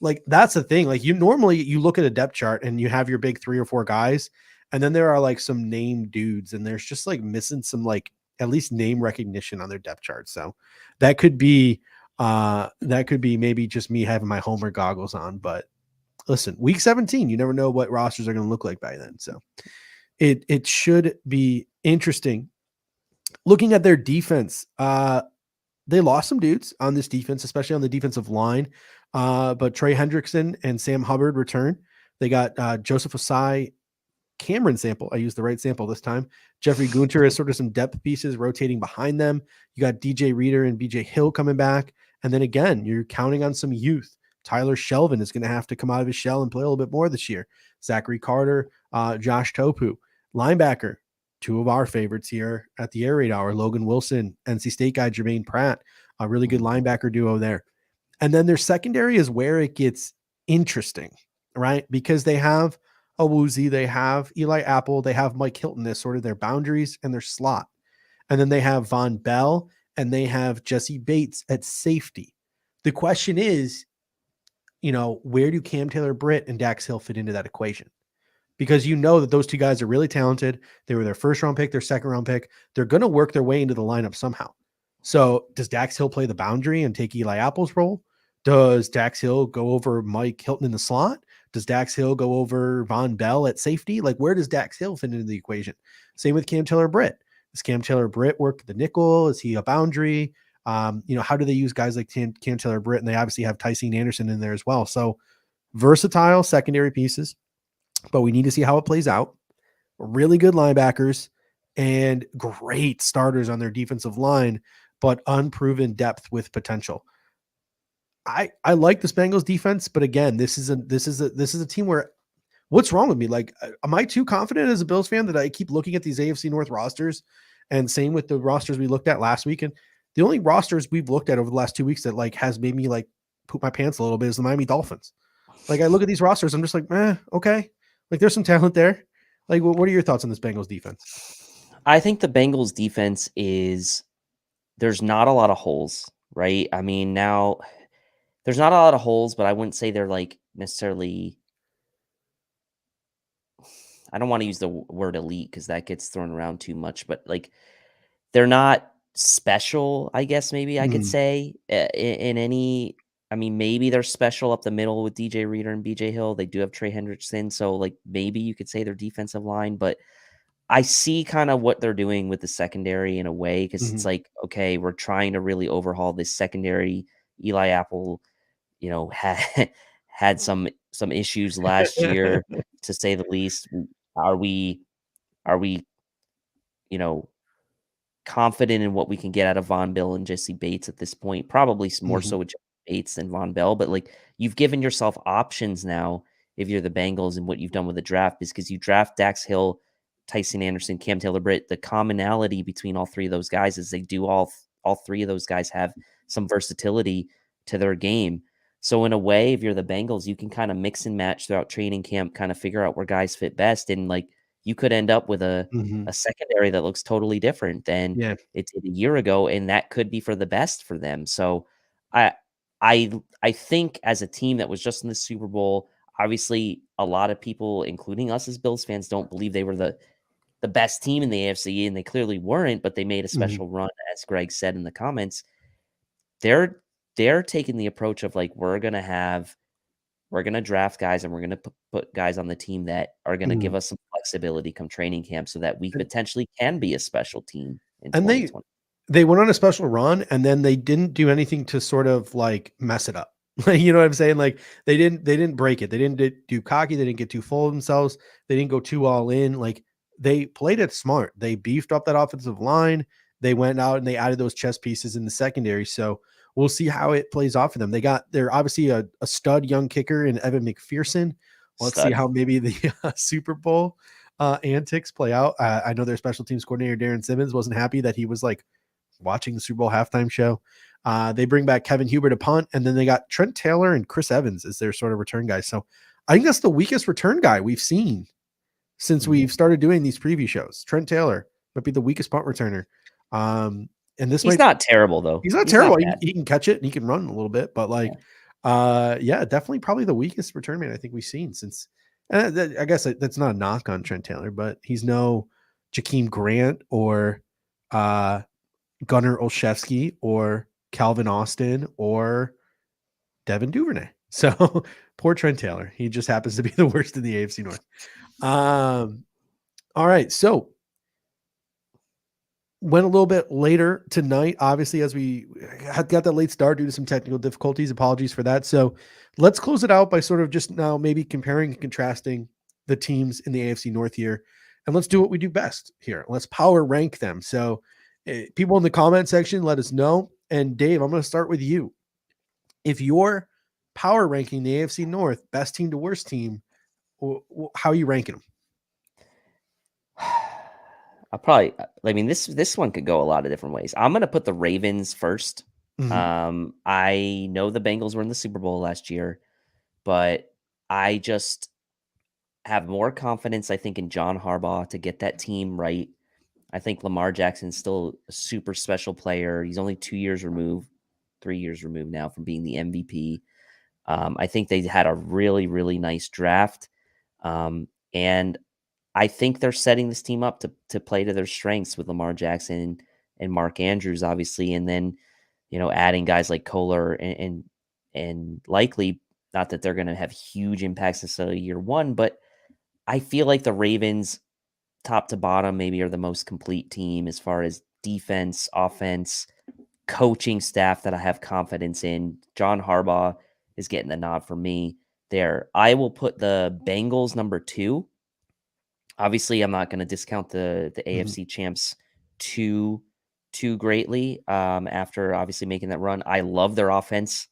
like that's the thing. Like you look at a depth chart and you have your big 3 or 4 guys, and then there are like some name dudes, and there's just like missing some like at least name recognition on their depth chart. So that could be maybe just me having my Homer goggles on. But listen, week 17, you never know what rosters are going to look like by then. So it should be interesting. Looking at their defense, they lost some dudes on this defense, especially on the defensive line. But Trey Hendrickson and Sam Hubbard return. They got Joseph Osai, Cameron Sample. I used the right sample this time. Jeffrey Gunter is sort of some depth pieces rotating behind them. You got DJ Reader and BJ Hill coming back. And then again, you're counting on some youth. Tyler Shelvin is going to have to come out of his shell and play a little bit more this year. Zachary Carter, Josh Topu, linebacker, 2 of our favorites here at the Air Raid Hour, Logan Wilson, NC State guy Jermaine Pratt, a really good linebacker duo there. And then their secondary is where it gets interesting, right? Because they have a Woozy, they have Eli Apple, they have Mike Hilton as sort of their boundaries and their slot. And then they have Von Bell and they have Jesse Bates at safety. The question is, where do Cam Taylor-Britt and Dax Hill fit into that equation? Because you know that those 2 guys are really talented. They were their first round pick, their second round pick. They're going to work their way into the lineup somehow. So does Dax Hill play the boundary and take Eli Apple's role? Does Dax Hill go over Mike Hilton in the slot? Does Dax Hill go over Von Bell at safety? Like, where does Dax Hill fit into the equation? Same with Cam Taylor-Britt. Does Cam Taylor-Britt work the nickel? Is he a boundary? How do they use guys like Cam Taylor-Britt? And they obviously have Tyson Anderson in there as well. So versatile secondary pieces, but we need to see how it plays out. Really good linebackers and great starters on their defensive line, but unproven depth with potential. I like this Bengals defense, but again, this is a team where what's wrong with me? Like, am I too confident as a Bills fan that I keep looking at these AFC North rosters, and same with the rosters we looked at last week? And the only rosters we've looked at over the last 2 weeks that like has made me like poop my pants a little bit is the Miami Dolphins. Like I look at these rosters, I'm just like, okay. Like there's some talent there. Like, what are your thoughts on this Bengals defense? I think the Bengals defense there's not a lot of holes, right? I mean, now there's not a lot of holes, but I wouldn't say they're like necessarily, I don't want to use the word elite because that gets thrown around too much, but like they're not special, I guess maybe I could say in any, I mean, maybe they're special up the middle with DJ Reader and BJ Hill. They do have Trey Hendrickson. So like maybe you could say their defensive line, but I see kind of what they're doing with the secondary in a way. Cause it's like, okay, we're trying to really overhaul this secondary. Eli Apple, had some issues last year to say the least. Are we, confident in what we can get out of Von Bell and Jesse Bates at this point? Probably more so with Bates than Von Bell, but like you've given yourself options now if you're the Bengals and what you've done with the draft, because you draft Dax Hill, Tyson Anderson, Cam Taylor-Britt. The commonality between all 3 of those guys is they do all all three of those guys have some versatility to their game. So in a way, if you're the Bengals, you can kind of mix and match throughout training camp, kind of figure out where guys fit best. And like you could end up with a secondary that looks totally different than it did a year ago. And that could be for the best for them. So I think as a team that was just in the Super Bowl, obviously a lot of people, including us as Bills fans, don't believe they were the best team in the AFC, and they clearly weren't, but they made a special run, as Greg said in the comments. They're taking the approach of like, we're going to draft guys and we're going to put guys on the team that are going to give us some flexibility come training camp so that we potentially can be a special team in 2020. They went on a special run and then they didn't do anything to sort of like mess it up. You know what I'm saying? Like they didn't break it. They didn't do cocky. They didn't get too full of themselves. They didn't go too all in. Like they played it smart. They beefed up that offensive line. They went out and they added those chess pieces in the secondary. So we'll see how it plays off for them. They're obviously a stud young kicker in Evan McPherson. Let's see how maybe the Super Bowl antics play out. I know their special teams coordinator, Darren Simmons, wasn't happy that he was like watching the Super Bowl halftime show. They bring back Kevin Huber to punt, and then they got Trent Taylor and Chris Evans as their sort of return guys. So I think that's the weakest return guy we've seen since we've started doing these preview shows. Trent Taylor might be the weakest punt returner. And he's not terrible though. He's not terrible. He can catch it and he can run a little bit, but like, definitely probably the weakest return man I think we've seen since. I guess that's not a knock on Trent Taylor, but he's no Jakeem Grant or Gunnar Olszewski or Calvin Austin or Devin Duvernay. So poor Trent Taylor. He just happens to be the worst in the AFC North. All right. So went a little bit later tonight, obviously, as we had got that late start due to some technical difficulties. Apologies for that. So let's close it out by sort of just now maybe comparing and contrasting the teams in the AFC North here. And let's do what we do best here. Let's power rank them. So people in the comment section, let us know. And Dave, I'm going to start with you. If you're power ranking the AFC North, best team to worst team, how are you ranking them? This one could go a lot of different ways. I'm going to put the Ravens first. I know the Bengals were in the Super Bowl last year, but I just have more confidence, I think, in John Harbaugh to get that team right. I think Lamar Jackson's still a super special player. He's only 3 years removed now from being the MVP. I think they had a really, really nice draft. And I think they're setting this team up to play to their strengths with Lamar Jackson and Mark Andrews, obviously. And then, adding guys like Kohler and likely, not that they're going to have huge impacts necessarily year one, but I feel like the Ravens, top to bottom, maybe are the most complete team as far as defense, offense, coaching staff that I have confidence in. John Harbaugh is getting the nod for me there. I will put the Bengals number 2. Obviously, I'm not going to discount the AFC champs too greatly after obviously making that run. I love their offense.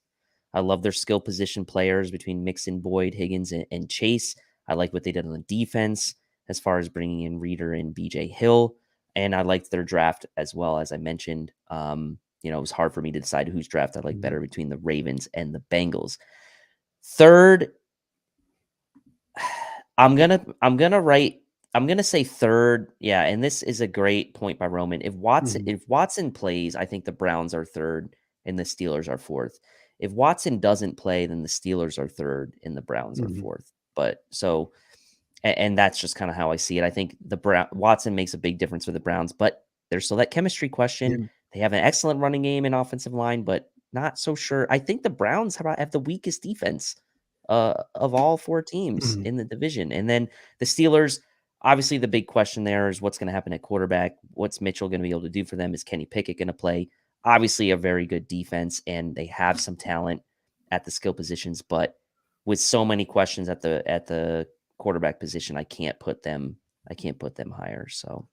I love their skill position players between Mixon, Boyd, Higgins, and Chase. I like what they did on the defense as far as bringing in Reeder and BJ Hill. And I liked their draft as well. As I mentioned, it was hard for me to decide whose draft I like better between the Ravens and the Bengals. Third, I'm gonna say third. Yeah, and this is a great point by Roman. If Watson plays, I think the Browns are third and the Steelers are fourth. If Watson doesn't play, then the Steelers are third and the Browns are fourth. But so, and that's just kind of how I see it. I think Watson makes a big difference for the Browns, but there's still that chemistry question. They have an excellent running game and offensive line, but not so sure. I think the Browns have the weakest defense of all 4 teams in the division. And then the Steelers, obviously the big question there is what's going to happen at quarterback. What's Mitchell going to be able to do for them? Is Kenny Pickett going to play? Obviously a very good defense, and they have some talent at the skill positions, but with so many questions at the quarterback position, I can't put them higher. So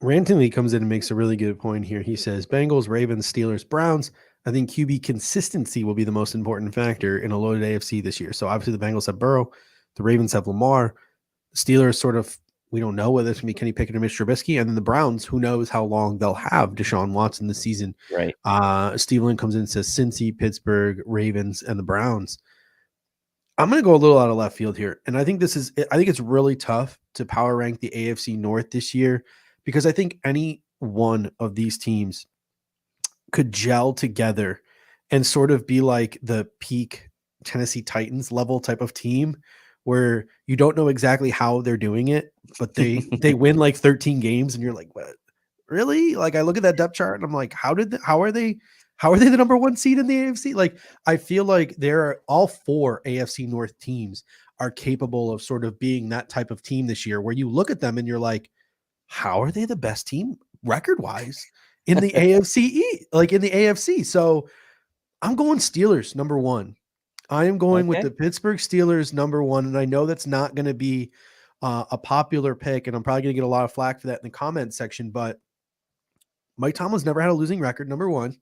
Rantingly comes in and makes a really good point here. He says Bengals, Ravens, Steelers, Browns. I think QB consistency will be the most important factor in a loaded AFC this year. So obviously the Bengals have Burrow, the Ravens have Lamar, the Steelers sort of We don't know whether it's going to be Kenny Pickett or Mitch Trubisky. And then the Browns, who knows how long they'll have Deshaun Watson this season. Right. Steve Lynn comes in and says Cincy, Pittsburgh, Ravens, and the Browns. I'm going to go a little out of left field here. And I think it's really tough to power rank the AFC North this year because I think any one of these teams could gel together and sort of be like the peak Tennessee Titans level type of team where you don't know exactly how they're doing it, but they win like 13 games and you're like, what? Really? Like I look at that depth chart and I'm like, how are they the number one seed in the AFC? Like I feel like all 4 AFC North teams are capable of sort of being that type of team this year where you look at them and you're like, how are they the best team record wise in the like in the AFC? So I'm going Steelers number 1. I am going with the Pittsburgh Steelers number 1. And I know that's not going to be a popular pick. And I'm probably going to get a lot of flack for that in the comment section, but Mike Tomlin's never had a losing record, number 1.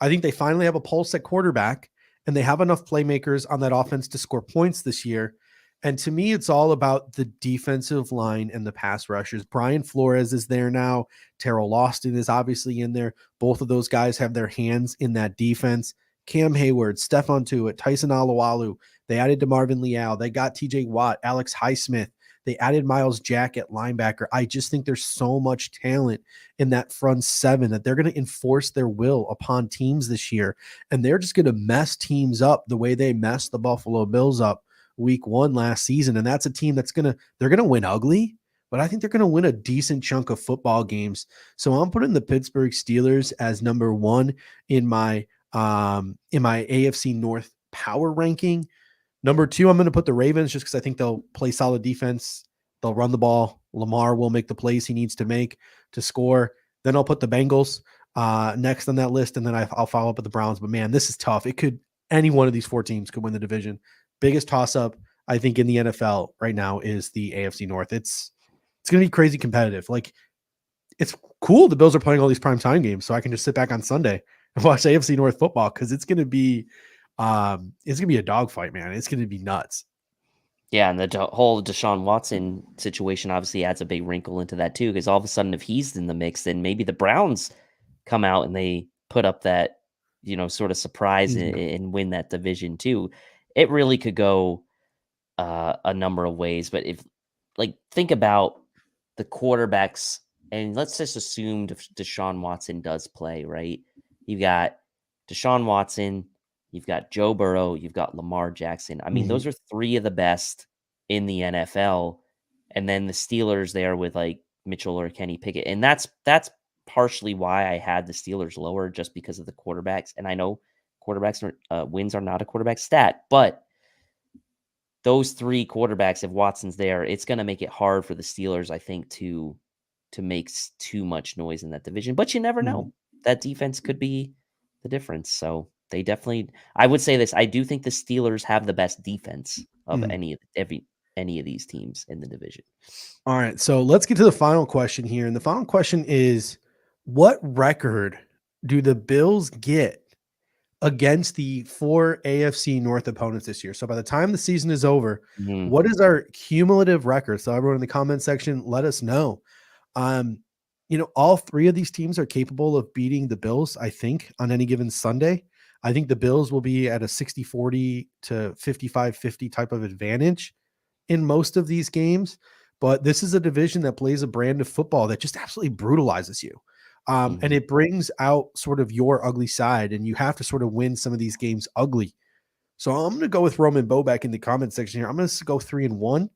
I think they finally have a pulse at quarterback and they have enough playmakers on that offense to score points this year. And to me, it's all about the defensive line and the pass rushers. Brian Flores is there now. Terrell Austin is obviously in there. Both of those guys have their hands in that defense. Cam Hayward, Stephon Tuitt, Tyson Alualu. They added DeMarvin Leal. They got TJ Watt, Alex Highsmith. They added Miles Jack at linebacker. I just think there's so much talent in that front 7 that they're going to enforce their will upon teams this year. And they're just going to mess teams up the way they messed the Buffalo Bills up week 1 last season. And that's a team they're going to win ugly, but I think they're going to win a decent chunk of football games. So I'm putting the Pittsburgh Steelers as number 1 in my AFC North power ranking. Number 2, I'm going to put the Ravens just because I think they'll play solid defense. They'll run the ball. Lamar will make the plays he needs to make to score. Then I'll put the Bengals next on that list, and then I'll follow up with the Browns. But man, this is tough. Any one of these 4 teams could win the division. Biggest toss-up, I think, in the NFL right now is the AFC North. It's going to be crazy competitive. Like, it's cool the Bills are playing all these primetime games, so I can just sit back on Sunday and watch AFC North football because it's going to be a dogfight, man. It's going to be nuts. Yeah, and the whole Deshaun Watson situation obviously adds a big wrinkle into that too, because all of a sudden, if he's in the mix, then maybe the Browns come out and they put up that, sort of surprise and win that division too. It really could go a number of ways, but think about the quarterbacks, and let's just assume Deshaun Watson does play, right? You've got Deshaun Watson, you've got Joe Burrow, you've got Lamar Jackson. I mean, those are 3 of the best in the NFL. And then the Steelers there with like Mitchell or Kenny Pickett. And that's partially why I had the Steelers lower, just because of the quarterbacks. And I know quarterbacks wins are not a quarterback stat, but those 3 quarterbacks, if Watson's there, it's going to make it hard for the Steelers, I think, to make too much noise in that division. But you never know. That defense could be the difference. So they definitely, I would say this, I do think the Steelers have the best defense of any of these teams in the division. All right, so let's get to the final question here. And the final question is, what record do the Bills get against the 4 AFC North opponents this year? So by the time the season is over, what is our cumulative record? So everyone in the comment section, let us know. All 3 of these teams are capable of beating the Bills, I think, on any given Sunday. I think the Bills will be at a 60-40 to 55-50 type of advantage in most of these games. But this is a division that plays a brand of football that just absolutely brutalizes you. And it brings out sort of your ugly side, and you have to sort of win some of these games ugly. So I'm going to go with Roman Bo back in the comment section here. I'm going to go 3-1.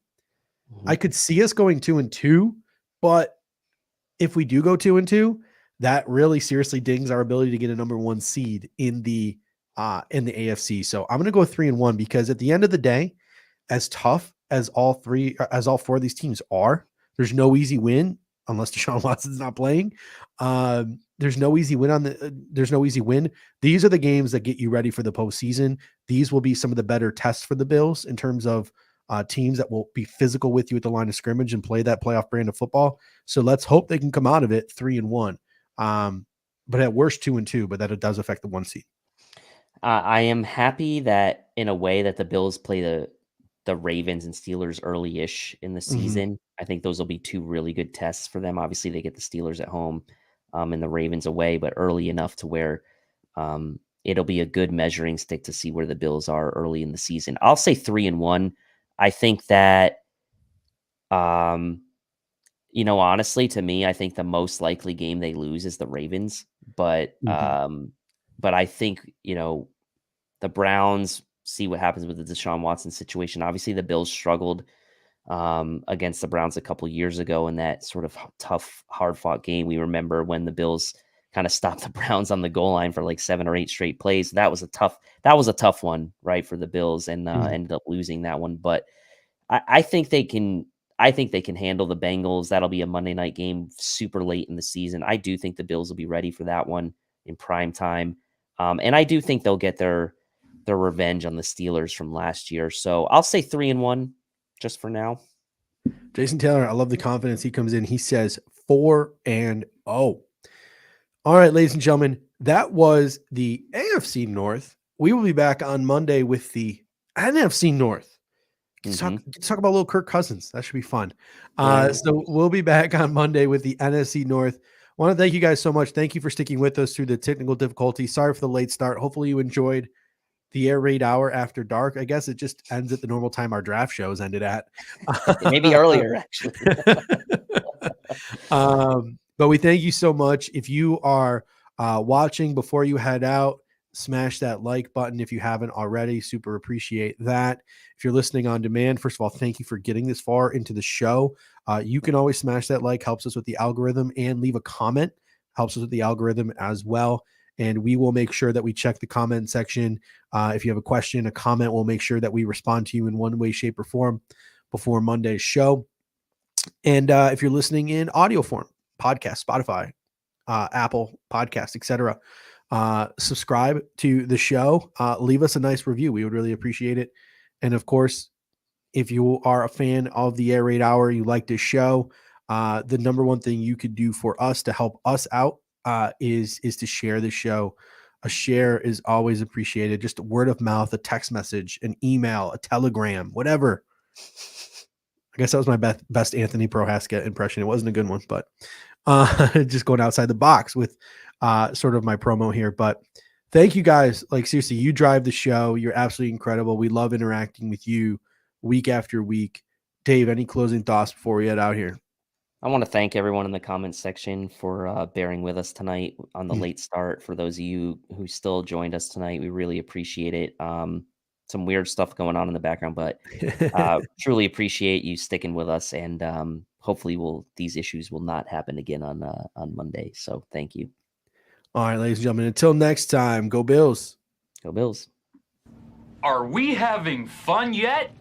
I could see us going 2-2, but if we do go 2-2, that really seriously dings our ability to get a number 1 seed in the AFC. So I'm going to go 3-1 because at the end of the day, as tough as all 4 of these teams are, there's no easy win unless Deshaun Watson's not playing. There's no easy win. These are the games that get you ready for the postseason. These will be some of the better tests for the Bills in terms of teams that will be physical with you at the line of scrimmage and play that playoff brand of football. So let's hope they can come out of it 3-1. But at worst 2-2, but that it does affect the 1 seed. I am happy that in a way that the Bills play the Ravens and Steelers early-ish in the season. I think those will be two really good tests for them. Obviously, they get the Steelers at home and the Ravens away, but early enough to where it'll be a good measuring stick to see where the Bills are early in the season. I'll say 3-1. I think that, honestly, to me, I think the most likely game they lose is the Ravens. But I think, the Browns, see what happens with the Deshaun Watson situation. Obviously, the Bills struggled against the Browns a couple years ago in that sort of tough, hard-fought game. We remember when the Bills kind of stopped the Browns on the goal line for like 7 or 8 straight plays. That was a tough one, right, for the Bills, and ended up losing that one. But I think they can. I think they can handle the Bengals. That'll be a Monday night game, super late in the season. I do think the Bills will be ready for that one in prime time, and I do think they'll get their revenge on the Steelers from last year. So I'll say 3-1 just for now. Jason Taylor, I love the confidence he comes in. He says 4-0. All right, ladies and gentlemen, that was the AFC North. We will be back on Monday with the NFC North. Let's talk about little Kirk Cousins. That should be fun. So we'll be back on Monday with the NFC North. I want to thank you guys so much. Thank you for sticking with us through the technical difficulty. Sorry for the late start. Hopefully you enjoyed the air raid hour after dark. I guess it just ends at the normal time our draft shows ended at. Maybe earlier, actually. But we thank you so much. If you are watching before you head out, smash that like button if you haven't already. Super appreciate that. If you're listening on demand, first of all, thank you for getting this far into the show. You can always smash that like, helps us with the algorithm, and leave a comment, helps us with the algorithm as well. And we will make sure that we check the comment section. If you have a question, a comment, we'll make sure that we respond to you in one way, shape, or form before Monday's show. And if you're listening in audio form, podcast, Spotify, Apple Podcast, etc., subscribe to the show. Leave us a nice review. We would really appreciate it. And of course, if you are a fan of the Air Raid Hour, you like this show, the number one thing you could do for us to help us out is to share the show. A share is always appreciated. Just a word of mouth, a text message, an email, a telegram, whatever. I guess that was my best Anthony Prohaska impression. It wasn't a good one, but just going outside the box with sort of my promo here. But thank you guys. Like, seriously, you drive the show. You're absolutely incredible. We love interacting with you week after week. Dave, any closing thoughts before we head out here? I want to thank everyone in the comments section for bearing with us tonight on the late start. For those of you who still joined us tonight, we really appreciate it. Some weird stuff going on in the background, but truly appreciate you sticking with us. And hopefully these issues will not happen again on Monday. So thank you. All right, ladies and gentlemen, until next time, go Bills. Go Bills. Are we having fun yet?